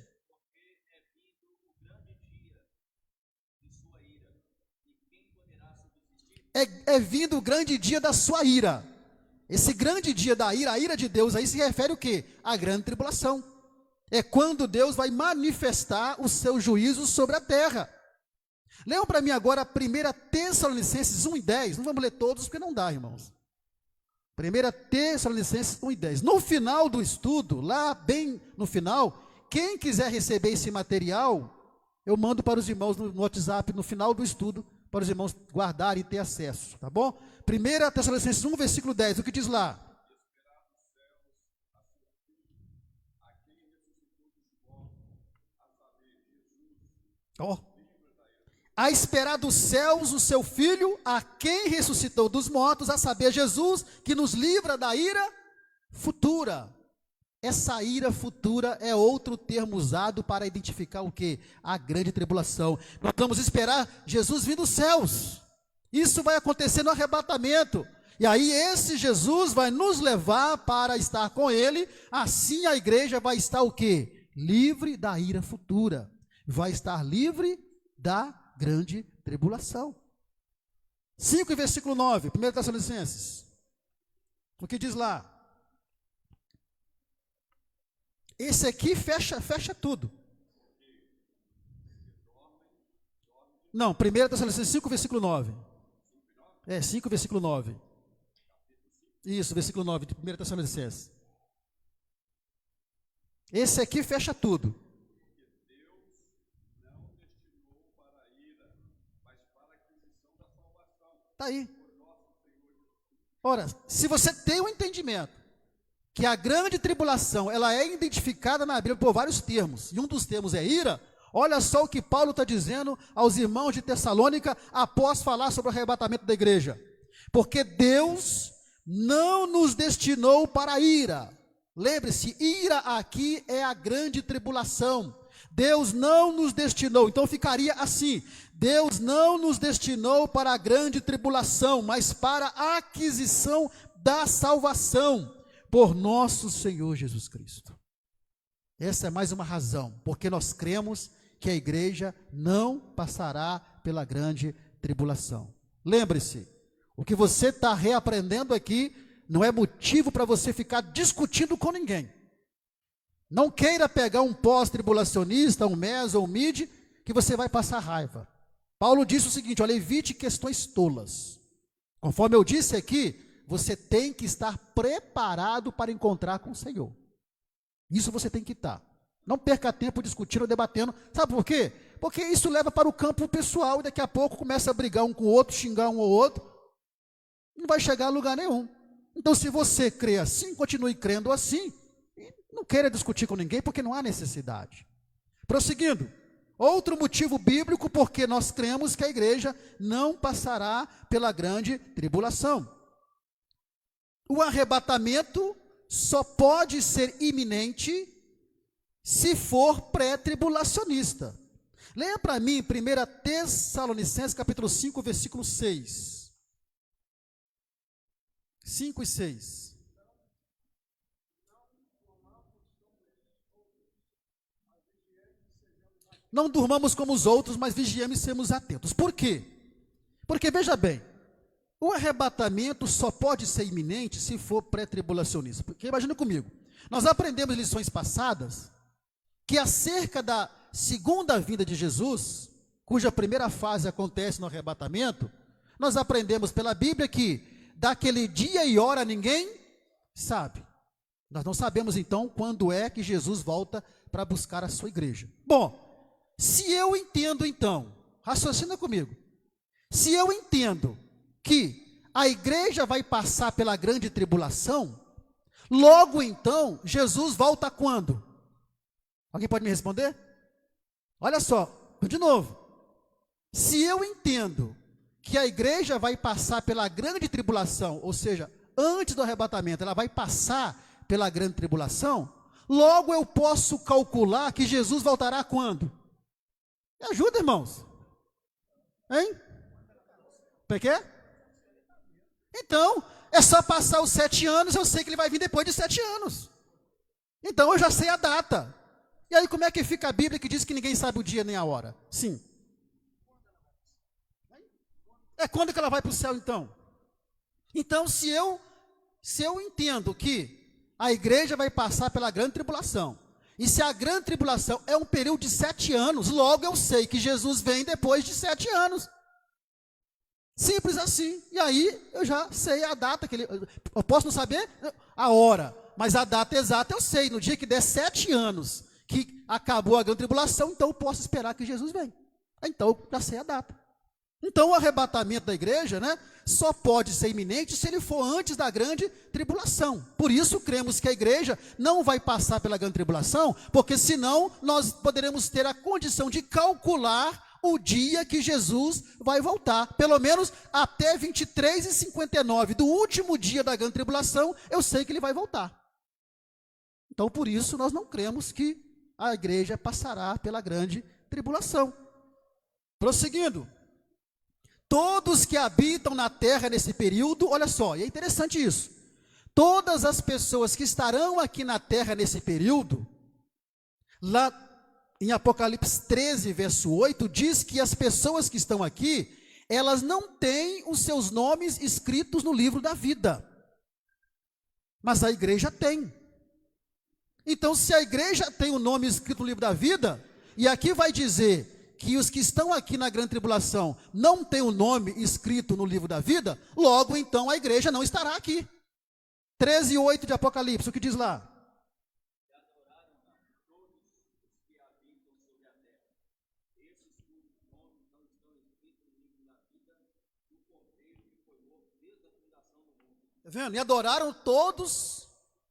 É vindo o grande dia da sua ira. Esse grande dia da ira, a ira de Deus, aí se refere o quê? À grande tribulação. É quando Deus vai manifestar o seu juízo sobre a terra. Leiam para mim agora 1 Tessalonicenses 1:10. Não vamos ler todos porque não dá, irmãos. 1 Tessalonicenses 1:10. No final do estudo, lá bem no final, quem quiser receber esse material, eu mando para os irmãos no WhatsApp no final do estudo, para os irmãos guardarem e ter acesso, tá bom? 1 Tessalonicenses 1, versículo 10, o que diz lá? Ó. A esperar dos céus o seu Filho, a quem ressuscitou dos mortos, a saber, Jesus, que nos livra da ira futura. Essa ira futura é outro termo usado para identificar o quê? A grande tribulação. Nós vamos esperar Jesus vir dos céus. Isso vai acontecer no arrebatamento. E aí esse Jesus vai nos levar para estar com Ele. Assim a igreja vai estar o quê? Livre da ira futura. Vai estar livre da grande tribulação. 5 versículo 9, 1 Tessalonicenses. O que diz lá? Esse aqui fecha tudo. Não, 1 Tessalonicenses 5, versículo 9. 5, versículo 9. Isso, versículo 9 de 1 Tessalonicenses. Esse aqui fecha tudo. Está aí. Ora, se você tem o entendimento que a grande tribulação, ela é identificada na Bíblia por vários termos, e um dos termos é ira, olha só o que Paulo está dizendo aos irmãos de Tessalônica, após falar sobre o arrebatamento da igreja. Porque Deus não nos destinou para a ira. Lembre-se, ira aqui é a grande tribulação. Deus não nos destinou, então ficaria assim: Deus não nos destinou para a grande tribulação, mas para a aquisição da salvação por nosso Senhor Jesus Cristo. Essa é mais uma razão, porque nós cremos que a igreja não passará pela grande tribulação. Lembre-se, o que você está reaprendendo aqui não é motivo para você ficar discutindo com ninguém. Não queira pegar um pós-tribulacionista, um meso ou um mid, que você vai passar raiva. Paulo disse o seguinte: olha, evite questões tolas. Conforme eu disse aqui, você tem que estar preparado para encontrar com o Senhor. Isso você tem que estar. Não perca tempo discutindo ou debatendo. Sabe por quê? Porque isso leva para o campo pessoal e daqui a pouco começa a brigar um com o outro, xingar um ou outro. Não vai chegar a lugar nenhum. Então, se você crê assim, continue crendo assim. E não queira discutir com ninguém, porque não há necessidade. Prosseguindo. Outro motivo bíblico porque nós cremos que a igreja não passará pela grande tribulação. O arrebatamento só pode ser iminente se for pré-tribulacionista. Leia para mim 1 Tessalonicenses capítulo 5, versículo 6. 5 e 6. Não durmamos como os outros, mas vigiemos e sejamos atentos. Por quê? Porque, veja bem, o arrebatamento só pode ser iminente se for pré-tribulacionista. Porque, imagina comigo, nós aprendemos em lições passadas que acerca da segunda vinda de Jesus, cuja primeira fase acontece no arrebatamento, nós aprendemos pela Bíblia que daquele dia e hora ninguém sabe. Nós não sabemos então quando é que Jesus volta para buscar a sua igreja. Bom, se eu entendo então, raciocina comigo, se eu entendo que a igreja vai passar pela grande tribulação, logo então, Jesus volta quando? Alguém pode me responder? Olha só, de novo, se eu entendo que a igreja vai passar pela grande tribulação, ou seja, antes do arrebatamento, ela vai passar pela grande tribulação, logo eu posso calcular que Jesus voltará quando? Me ajuda, irmãos. Hein? Como é que é? Então, é só passar os 7 anos, eu sei que ele vai vir depois de 7 anos. Então eu já sei a data. E aí como é que fica a Bíblia que diz que ninguém sabe o dia nem a hora? Sim. É quando que ela vai para o céu então? Então se eu entendo que a igreja vai passar pela grande tribulação, e se a grande tribulação é um período de 7 anos, logo eu sei que Jesus vem depois de 7 anos. Simples assim. E aí eu já sei a data que ele. Eu posso não saber a hora, mas a data exata eu sei. No dia que der 7 anos que acabou a grande tribulação, então eu posso esperar que Jesus venha. Então eu já sei a data. Então o arrebatamento da igreja, né, só pode ser iminente se ele for antes da grande tribulação. Por isso cremos que a igreja não vai passar pela grande tribulação, porque senão nós poderemos ter a condição de calcular o dia que Jesus vai voltar. Pelo menos até 23h59 do último dia da grande tribulação, eu sei que ele vai voltar. Então por isso nós não cremos que a igreja passará pela grande tribulação. Prosseguindo. Todos que habitam na terra nesse período, olha só, e é interessante isso, todas as pessoas que estarão aqui na terra nesse período, lá em Apocalipse 13, verso 8, diz que as pessoas que estão aqui, elas não têm os seus nomes escritos no livro da vida, mas a igreja tem. Então, se a igreja tem o nome escrito no livro da vida, e aqui vai dizer que os que estão aqui na grande tribulação não têm o nome escrito no livro da vida, logo então a igreja não estará aqui. 13:8 de Apocalipse, o que diz lá? Tá vendo? E adoraram todos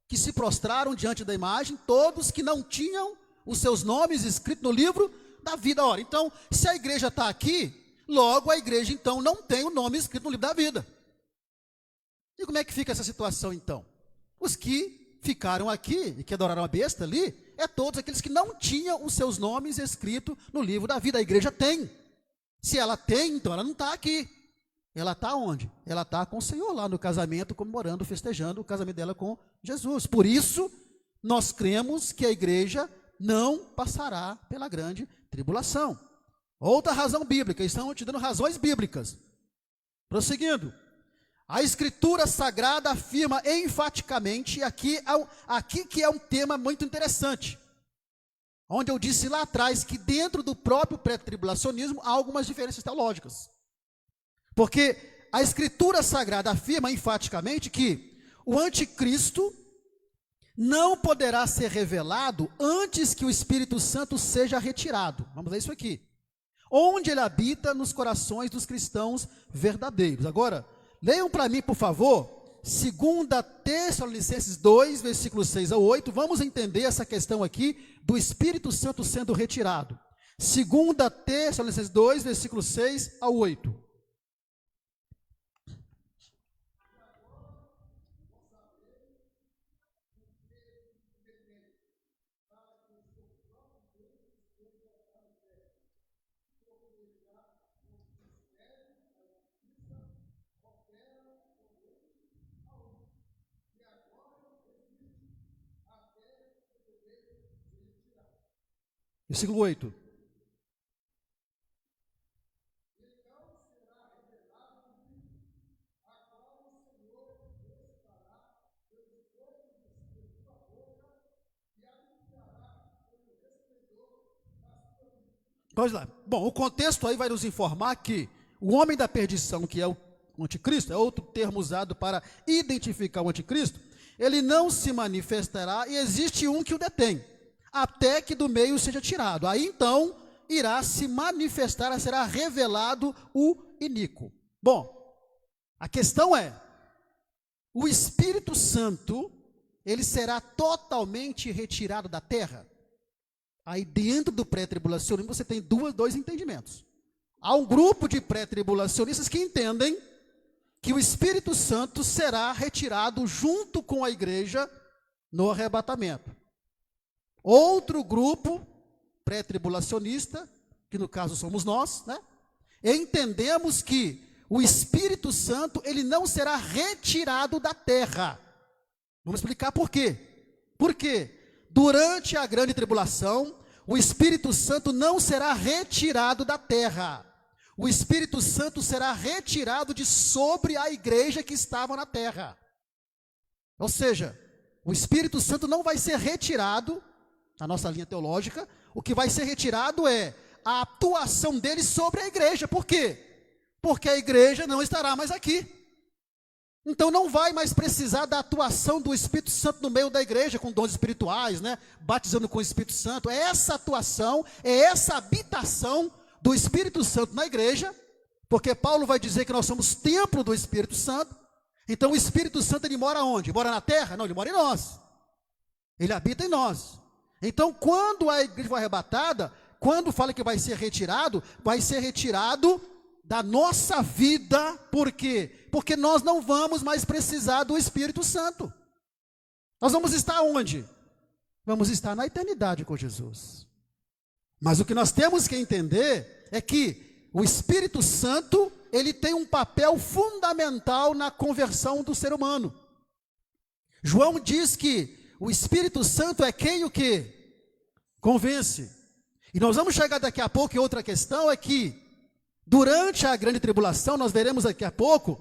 que se prostraram diante da imagem, todos que não tinham os seus nomes escritos no livro da vida. Ora, então, se a igreja está aqui, logo a igreja então não tem o nome escrito no livro da vida. E como é que fica essa situação então? Os que ficaram aqui e que adoraram a besta ali, é todos aqueles que não tinham os seus nomes escritos no livro da vida. A igreja tem. Se ela tem, então ela não está aqui. Ela está onde? Ela está com o Senhor lá no casamento, comemorando, festejando o casamento dela com Jesus. Por isso, nós cremos que a igreja não passará pela grande tribulação. Outra razão bíblica, estão te dando razões bíblicas. Prosseguindo. A Escritura Sagrada afirma enfaticamente, aqui que é um tema muito interessante, onde eu disse lá atrás que dentro do próprio pré-tribulacionismo há algumas diferenças teológicas. Porque a Escritura Sagrada afirma enfaticamente que o anticristo não poderá ser revelado antes que o Espírito Santo seja retirado. Vamos ler isso aqui. Onde ele habita nos corações dos cristãos verdadeiros. Agora, leiam para mim, por favor, 2 Tessalonicenses 2, versículos 6 a 8. Vamos entender essa questão aqui do Espírito Santo sendo retirado. 2 Tessalonicenses 2, versículos 6 a 8. Versículo 8. Vamos lá. Bom, o contexto aí vai nos informar que o homem da perdição, que é o anticristo, é outro termo usado para identificar o anticristo, ele não se manifestará e existe um que o detém, até que do meio seja tirado. Aí então irá se manifestar, será revelado o iníquo. Bom, a questão é, o Espírito Santo, ele será totalmente retirado da terra? Aí dentro do pré-tribulacionismo você tem dois entendimentos. Há um grupo de pré-tribulacionistas que entendem que o Espírito Santo será retirado junto com a igreja no arrebatamento. Outro grupo pré-tribulacionista, que no caso somos nós, né? Entendemos que o Espírito Santo, ele não será retirado da terra. Vamos explicar por quê. Por quê? Durante a grande tribulação, o Espírito Santo não será retirado da terra. O Espírito Santo será retirado de sobre a igreja que estava na terra. Ou seja, o Espírito Santo não vai ser retirado, na nossa linha teológica, o que vai ser retirado é a atuação dele sobre a igreja. Por quê? Porque a igreja não estará mais aqui. Então não vai mais precisar da atuação do Espírito Santo no meio da igreja, com dons espirituais, né? Batizando com o Espírito Santo. É essa atuação, é essa habitação do Espírito Santo na igreja, porque Paulo vai dizer que nós somos templo do Espírito Santo. Então o Espírito Santo, ele mora onde? Mora na terra? Não, ele mora em nós. Ele habita em nós. Então quando a igreja for arrebatada, quando fala que vai ser retirado da nossa vida. Por quê? Porque nós não vamos mais precisar do Espírito Santo. Nós vamos estar onde? Vamos estar na eternidade com Jesus. Mas o que nós temos que entender é que o Espírito Santo, ele tem um papel fundamental na conversão do ser humano. João diz que o Espírito Santo é quem o quê? Convence. E nós vamos chegar daqui a pouco em outra questão, é que durante a grande tribulação, nós veremos daqui a pouco,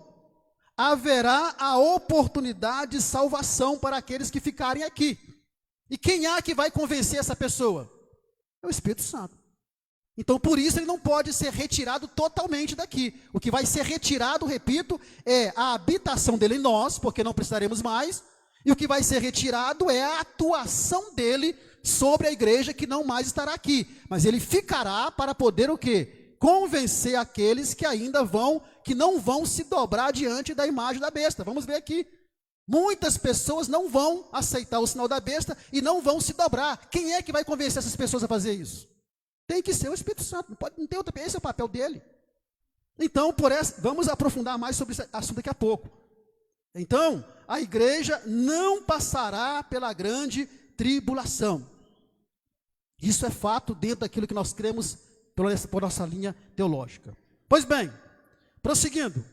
haverá a oportunidade de salvação para aqueles que ficarem aqui. E quem é que vai convencer essa pessoa? É o Espírito Santo. Então, por isso, ele não pode ser retirado totalmente daqui. O que vai ser retirado, repito, é a habitação dele em nós, porque não precisaremos mais. E o que vai ser retirado é a atuação dele sobre a igreja que não mais estará aqui. Mas ele ficará para poder o quê? Convencer aqueles que ainda que não vão se dobrar diante da imagem da besta. Vamos ver aqui Muitas pessoas não vão aceitar o sinal da besta e não vão se dobrar. Quem é que vai convencer essas pessoas a fazer isso? Tem que ser o Espírito Santo, não tem outra, esse é o papel dele. Então, vamos aprofundar mais sobre esse assunto daqui a pouco. Então, a igreja não passará pela grande tribulação. Isso é fato dentro daquilo que nós cremos por nossa linha teológica. Pois bem, prosseguindo.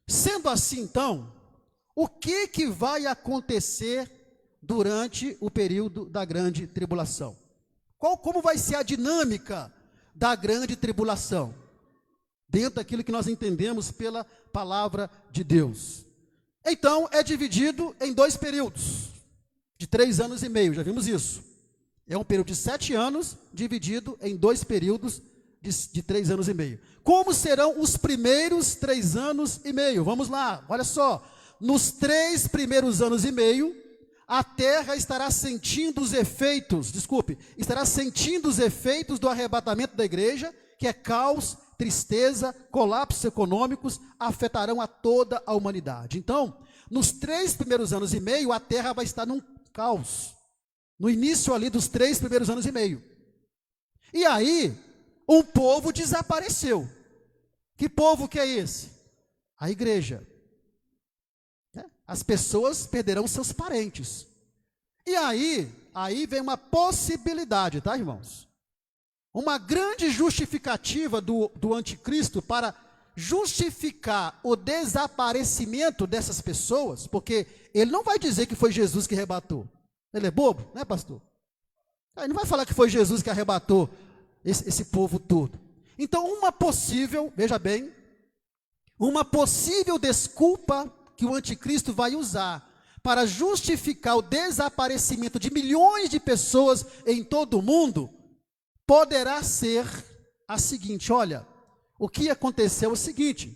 Sendo assim, então, o que vai acontecer durante o período da grande tribulação? Como vai ser a dinâmica da grande tribulação? Dentro daquilo que nós entendemos pela palavra de Deus. Então, é dividido em 2 períodos, de 3 anos e meio, já vimos isso. É um período de 7 anos, dividido em 2 períodos de 3 anos e meio. Como serão os primeiros 3 anos e meio? Vamos lá, olha só. Nos 3 primeiros anos e meio, a terra estará sentindo os efeitos do arrebatamento da igreja, que é caos, tristeza, colapsos econômicos, afetarão a toda a humanidade. Então, nos 3 primeiros anos e meio, a terra vai estar num caos. No início ali dos 3 primeiros anos e meio. E aí, um povo desapareceu. Que povo que é esse? A igreja. As pessoas perderão seus parentes. E aí vem uma possibilidade, tá, irmãos? Uma grande justificativa do anticristo para justificar o desaparecimento dessas pessoas, porque ele não vai dizer que foi Jesus que arrebatou. Ele é bobo, né, pastor? Ele não vai falar que foi Jesus que arrebatou esse povo todo. Então, veja bem, uma possível desculpa que o anticristo vai usar para justificar o desaparecimento de milhões de pessoas em todo o mundo, poderá ser a seguinte: olha, o que aconteceu é o seguinte,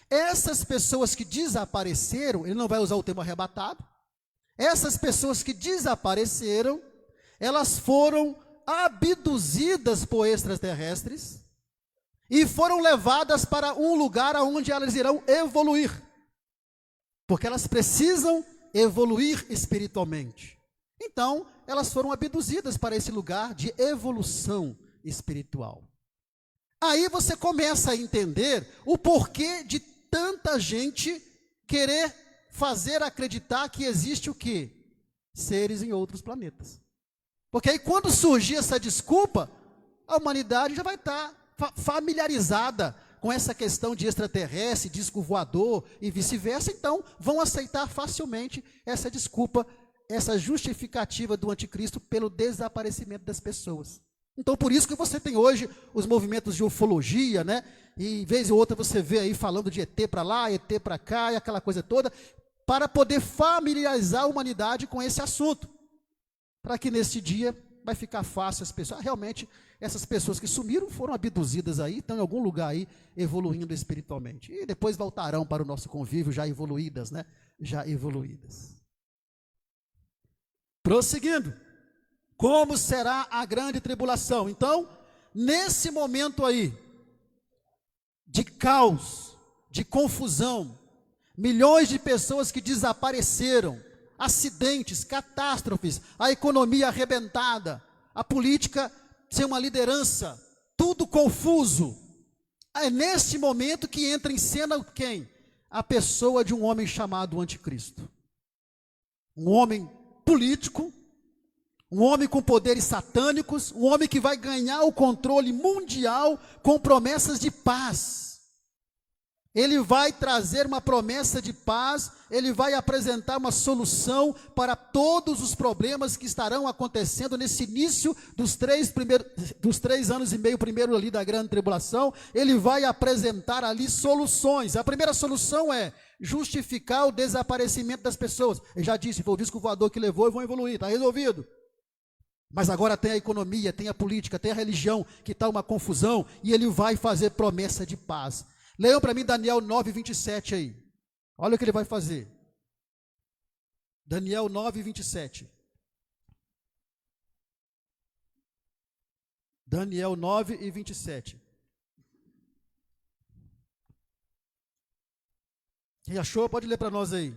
essas pessoas que desapareceram, ele não vai usar o termo arrebatado, essas pessoas que desapareceram, elas foram abduzidas por extraterrestres e foram levadas para um lugar onde elas irão evoluir, porque elas precisam evoluir espiritualmente. Então, elas foram abduzidas para esse lugar de evolução espiritual. Aí você começa a entender o porquê de tanta gente querer fazer acreditar que existe o quê? Seres em outros planetas. Porque aí quando surgir essa desculpa, a humanidade já vai estar familiarizada com essa questão de extraterrestre, disco voador e vice-versa, então vão aceitar facilmente essa desculpa, essa justificativa do anticristo pelo desaparecimento das pessoas. Então por isso que você tem hoje os movimentos de ufologia, né? E vez ou outra você vê aí falando de ET para lá, ET para cá e aquela coisa toda, para poder familiarizar a humanidade com esse assunto. Para que nesse dia vai ficar fácil as pessoas, realmente essas pessoas que sumiram foram abduzidas aí, estão em algum lugar aí evoluindo espiritualmente. E depois voltarão para o nosso convívio já evoluídas, né? Já evoluídas. Prosseguindo. Como será a grande tribulação? Então, nesse momento aí, de caos, de confusão, milhões de pessoas que desapareceram, acidentes, catástrofes, a economia arrebentada, a política sem uma liderança, tudo confuso. É nesse momento que entra em cena quem? A pessoa de um homem chamado Anticristo. Um homem político, um homem com poderes satânicos, um homem que vai ganhar o controle mundial com promessas de paz. Ele vai trazer uma promessa de paz, ele vai apresentar uma solução para todos os problemas que estarão acontecendo nesse início dos 3 anos e meio, primeiro ali da grande tribulação. Ele vai apresentar ali soluções. A primeira solução é justificar o desaparecimento das pessoas. Eu já disse, foi o disco voador que levou e vão evoluir, está resolvido. Mas agora tem a economia, tem a política, tem a religião, que está uma confusão, e ele vai fazer promessa de paz. Leiam para mim Daniel 9:27 aí. Olha o que ele vai fazer. Daniel 9:27. Daniel 9:27. Quem achou, pode ler para nós aí.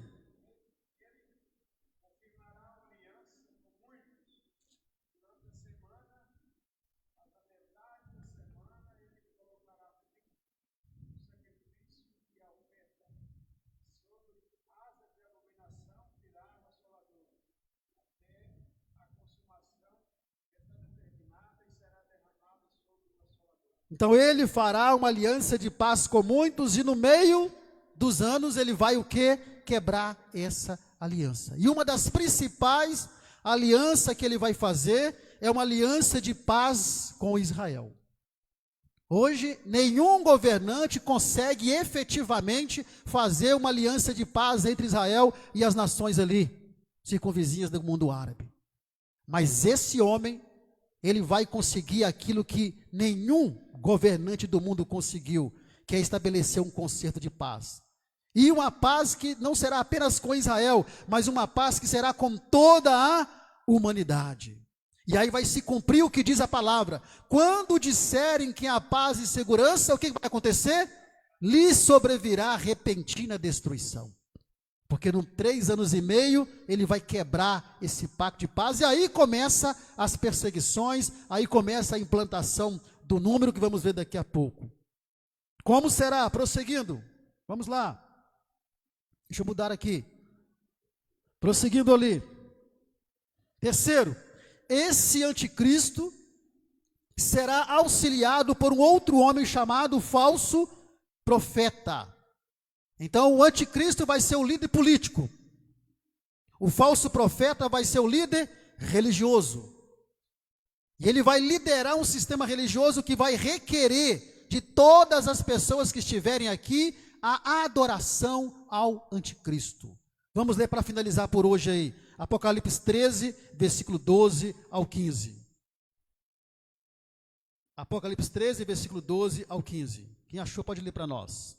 Então ele fará uma aliança de paz com muitos e no meio dos anos ele vai o quê? Quebrar essa aliança. E uma das principais alianças que ele vai fazer é uma aliança de paz com Israel. Hoje, nenhum governante consegue efetivamente fazer uma aliança de paz entre Israel e as nações ali, circunvizinhas do mundo árabe. Mas esse homem, ele vai conseguir aquilo que nenhum governante do mundo conseguiu, que é estabelecer um concerto de paz. E uma paz que não será apenas com Israel, mas uma paz que será com toda a humanidade. E aí vai se cumprir o que diz a palavra. Quando disserem que há paz e segurança, o que vai acontecer? Lhes sobrevirá repentina destruição. Porque em 3 anos e meio, ele vai quebrar esse pacto de paz. E aí começa as perseguições, aí começa a implantação do número que vamos ver daqui a pouco. Como será? Prosseguindo. Vamos lá. Deixa eu mudar aqui. Prosseguindo ali. Terceiro, esse anticristo será auxiliado por um outro homem chamado falso profeta. Então o anticristo vai ser o líder político. O falso profeta vai ser o líder religioso. E ele vai liderar um sistema religioso que vai requerer de todas as pessoas que estiverem aqui a adoração ao anticristo. Vamos ler para finalizar por hoje aí. Apocalipse 13, versículo 12 ao 15. Apocalipse 13, versículo 12 ao 15. Quem achou pode ler para nós.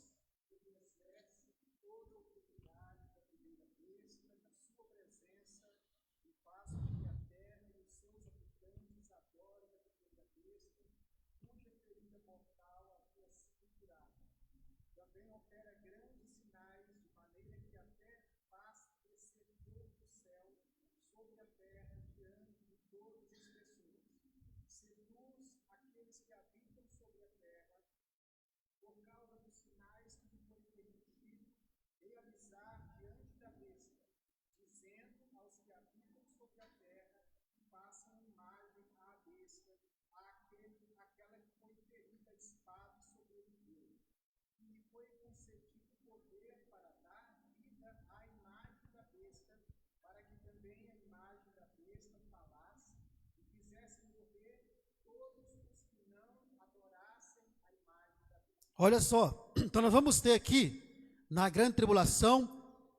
Olha só, então nós vamos ter aqui, na grande tribulação,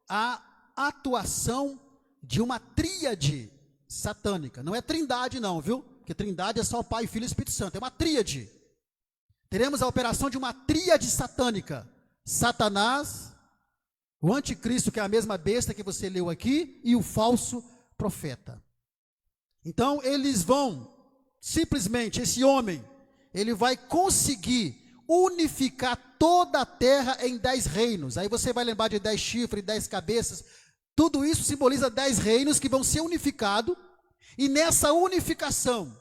a atuação de uma tríade satânica. Não é trindade não, viu? Porque trindade é só o Pai, Filho e Espírito Santo, é uma tríade. Teremos a operação de uma tríade satânica. Satanás, o anticristo, que é a mesma besta que você leu aqui, e o falso profeta. Então eles vão, simplesmente, esse homem, ele vai conseguir unificar toda a terra em 10 reinos. Aí você vai lembrar de 10 chifres, 10 cabeças. Tudo isso simboliza 10 reinos que vão ser unificados. E nessa unificação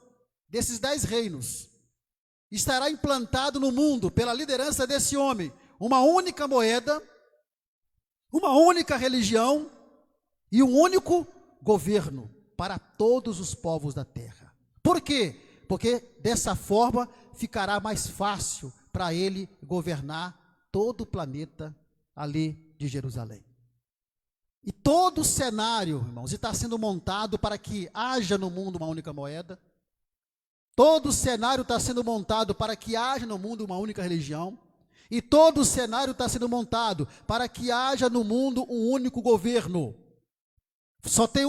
desses 10 reinos, estará implantado no mundo, pela liderança desse homem, uma única moeda, uma única religião e um único governo para todos os povos da terra. Por quê? Porque dessa forma ficará mais fácil para ele governar todo o planeta ali de Jerusalém. E todo o cenário, irmãos, está sendo montado para que haja no mundo uma única moeda. Todo o cenário está sendo montado para que haja no mundo uma única religião. E todo o cenário está sendo montado para que haja no mundo um único governo. Só tem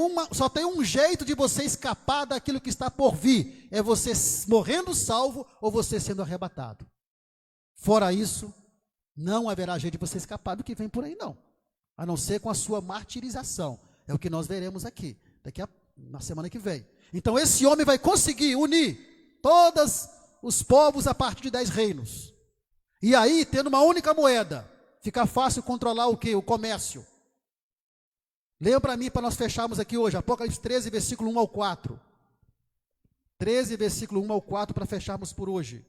um jeito de você escapar daquilo que está por vir. É você morrendo salvo ou você sendo arrebatado. Fora isso, não haverá jeito de você escapar do que vem por aí, não. A não ser com a sua martirização. É o que nós veremos aqui, na semana que vem. Então esse homem vai conseguir unir todos os povos a partir de 10 reinos. E aí, tendo uma única moeda, fica fácil controlar o quê? O comércio. Leia para mim, para nós fecharmos aqui hoje, Apocalipse 13, versículo 1 ao 4. 13, versículo 1 ao 4, para fecharmos por hoje.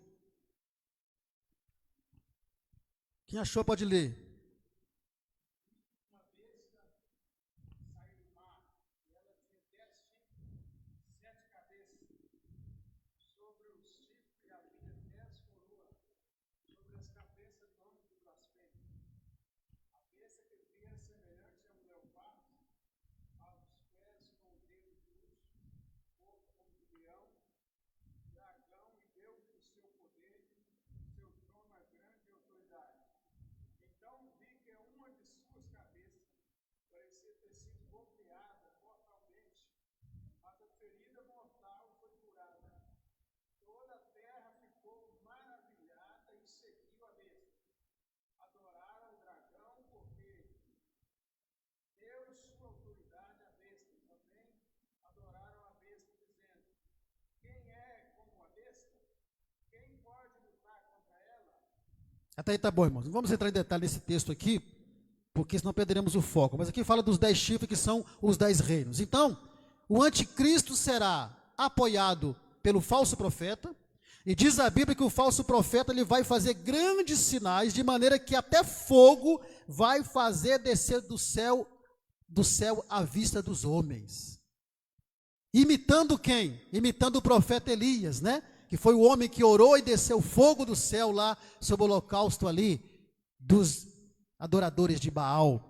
Quem achou pode ler. Até aí tá bom, irmãos. Não vamos entrar em detalhe nesse texto aqui, porque senão perderemos o foco. Mas aqui fala dos 10 chifres, que são os 10 reinos. Então, o anticristo será apoiado pelo falso profeta, e diz a Bíblia que o falso profeta ele vai fazer grandes sinais, de maneira que até fogo vai fazer descer do céu à vista dos homens. Imitando quem? Imitando o profeta Elias, né? Que foi o homem que orou e desceu fogo do céu lá sobre o holocausto ali dos adoradores de Baal.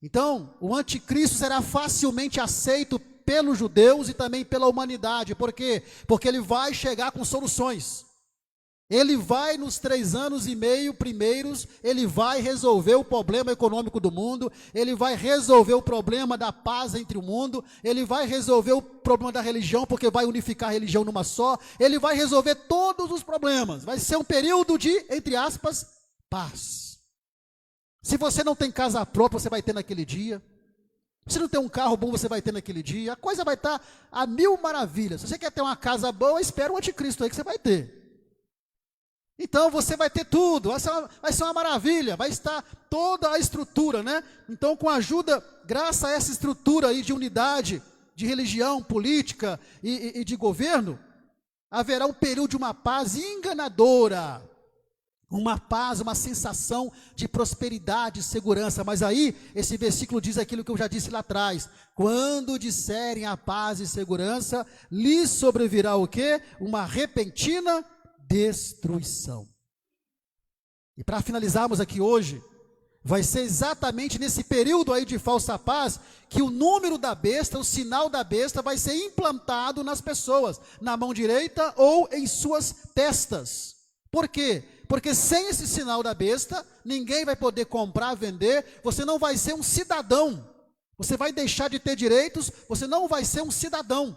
Então, o anticristo será facilmente aceito pelos judeus e também pela humanidade. Por quê? Porque ele vai chegar com soluções. Ele vai, nos 3 anos e meio primeiros, ele vai resolver o problema econômico do mundo, ele vai resolver o problema da paz entre o mundo, ele vai resolver o problema da religião, porque vai unificar a religião numa só, ele vai resolver todos os problemas. Vai ser um período de, entre aspas, paz. Se você não tem casa própria, você vai ter naquele dia. Se não tem um carro bom, você vai ter naquele dia. A coisa vai estar a 1000 maravilhas. Se você quer ter uma casa boa, espera o anticristo aí que você vai ter. Então você vai ter tudo, vai ser uma maravilha, vai estar toda a estrutura, né? Então, com a ajuda, graças a essa estrutura aí de unidade, de religião, política e de governo, haverá um período de uma paz enganadora. Uma paz, uma sensação de prosperidade e segurança. Mas aí, esse versículo diz aquilo que eu já disse lá atrás. Quando disserem a paz e segurança, lhes sobrevirá o quê? Uma repentina destruição. E para finalizarmos aqui hoje, vai ser exatamente nesse período aí de falsa paz que o número da besta, o sinal da besta vai ser implantado nas pessoas, na mão direita ou em suas testas. Por quê? Porque sem esse sinal da besta, ninguém vai poder comprar, vender, você não vai ser um cidadão, você vai deixar de ter direitos, você não vai ser um cidadão,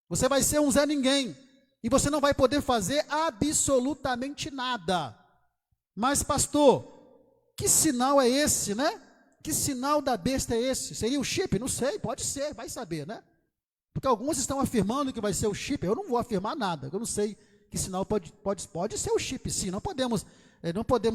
você vai ser um Zé Ninguém, e você não vai poder fazer absolutamente nada. Mas pastor, que sinal é esse, né? Que sinal da besta é esse? Seria o chip? Não sei, pode ser, vai saber, né? Porque alguns estão afirmando que vai ser o chip, eu não vou afirmar nada, eu não sei que sinal pode ser o chip, sim, não podemos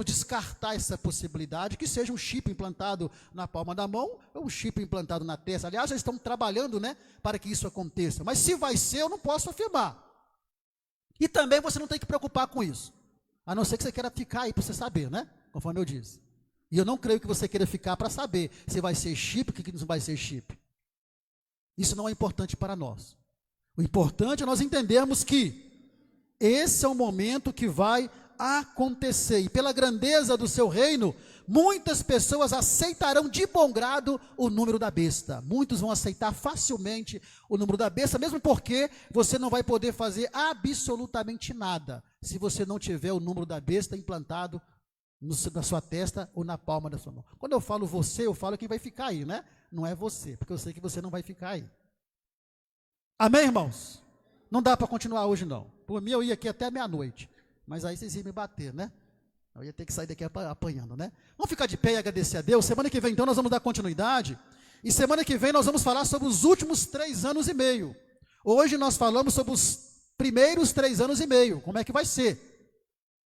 descartar essa possibilidade que seja um chip implantado na palma da mão, ou um chip implantado na testa. Aliás, já estão trabalhando, né, para que isso aconteça, mas se vai ser, eu não posso afirmar. E também você não tem que preocupar com isso, a não ser que você queira ficar aí para você saber, né, conforme eu disse. E eu não creio que você queira ficar para saber se vai ser chip, o que não vai ser chip. Isso não é importante para nós. O importante é nós entendermos que esse é o momento que vai acontecer, e pela grandeza do seu reino, muitas pessoas aceitarão de bom grado o número da besta. Muitos vão aceitar facilmente o número da besta, mesmo porque você não vai poder fazer absolutamente nada, se você não tiver o número da besta implantado na sua testa ou na palma da sua mão. Quando eu falo você, eu falo quem vai ficar aí, né? Não é você, porque eu sei que você não vai ficar aí. Amém, irmãos? Não dá para continuar hoje, não. Por mim, eu ia aqui até meia-noite. Mas aí vocês iam me bater, né? Eu ia ter que sair daqui apanhando, né? Vamos ficar de pé e agradecer a Deus. Semana que vem, então, nós vamos dar continuidade. E semana que vem nós vamos falar sobre os últimos 3 anos e meio. Hoje nós falamos sobre os primeiros 3 anos e meio. Como é que vai ser?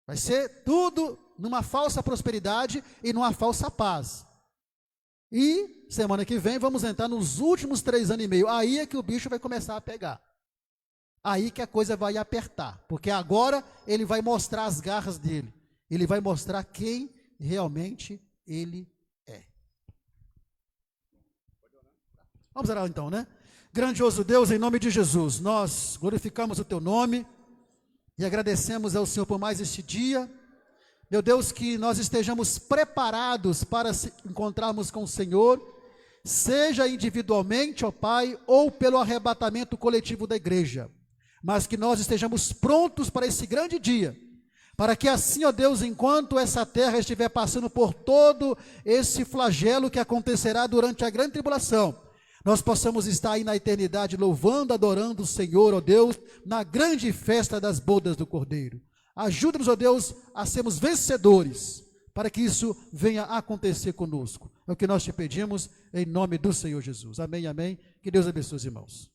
Vai ser tudo numa falsa prosperidade e numa falsa paz. E semana que vem vamos entrar nos últimos 3 anos e meio. Aí é que o bicho vai começar a pegar. Aí que a coisa vai apertar, porque agora ele vai mostrar as garras dele, ele vai mostrar quem realmente ele é. Vamos orar então, né? Grandioso Deus, em nome de Jesus, nós glorificamos o teu nome e agradecemos ao Senhor por mais este dia. Meu Deus, que nós estejamos preparados para encontrarmos com o Senhor, seja individualmente, ó Pai, ou pelo arrebatamento coletivo da igreja. Mas que nós estejamos prontos para esse grande dia, para que assim, ó Deus, enquanto essa terra estiver passando por todo esse flagelo que acontecerá durante a grande tribulação, nós possamos estar aí na eternidade louvando, adorando o Senhor, ó Deus, na grande festa das bodas do Cordeiro. Ajuda-nos, ó Deus, a sermos vencedores, para que isso venha a acontecer conosco. É o que nós te pedimos, em nome do Senhor Jesus. Amém, amém. Que Deus abençoe os irmãos.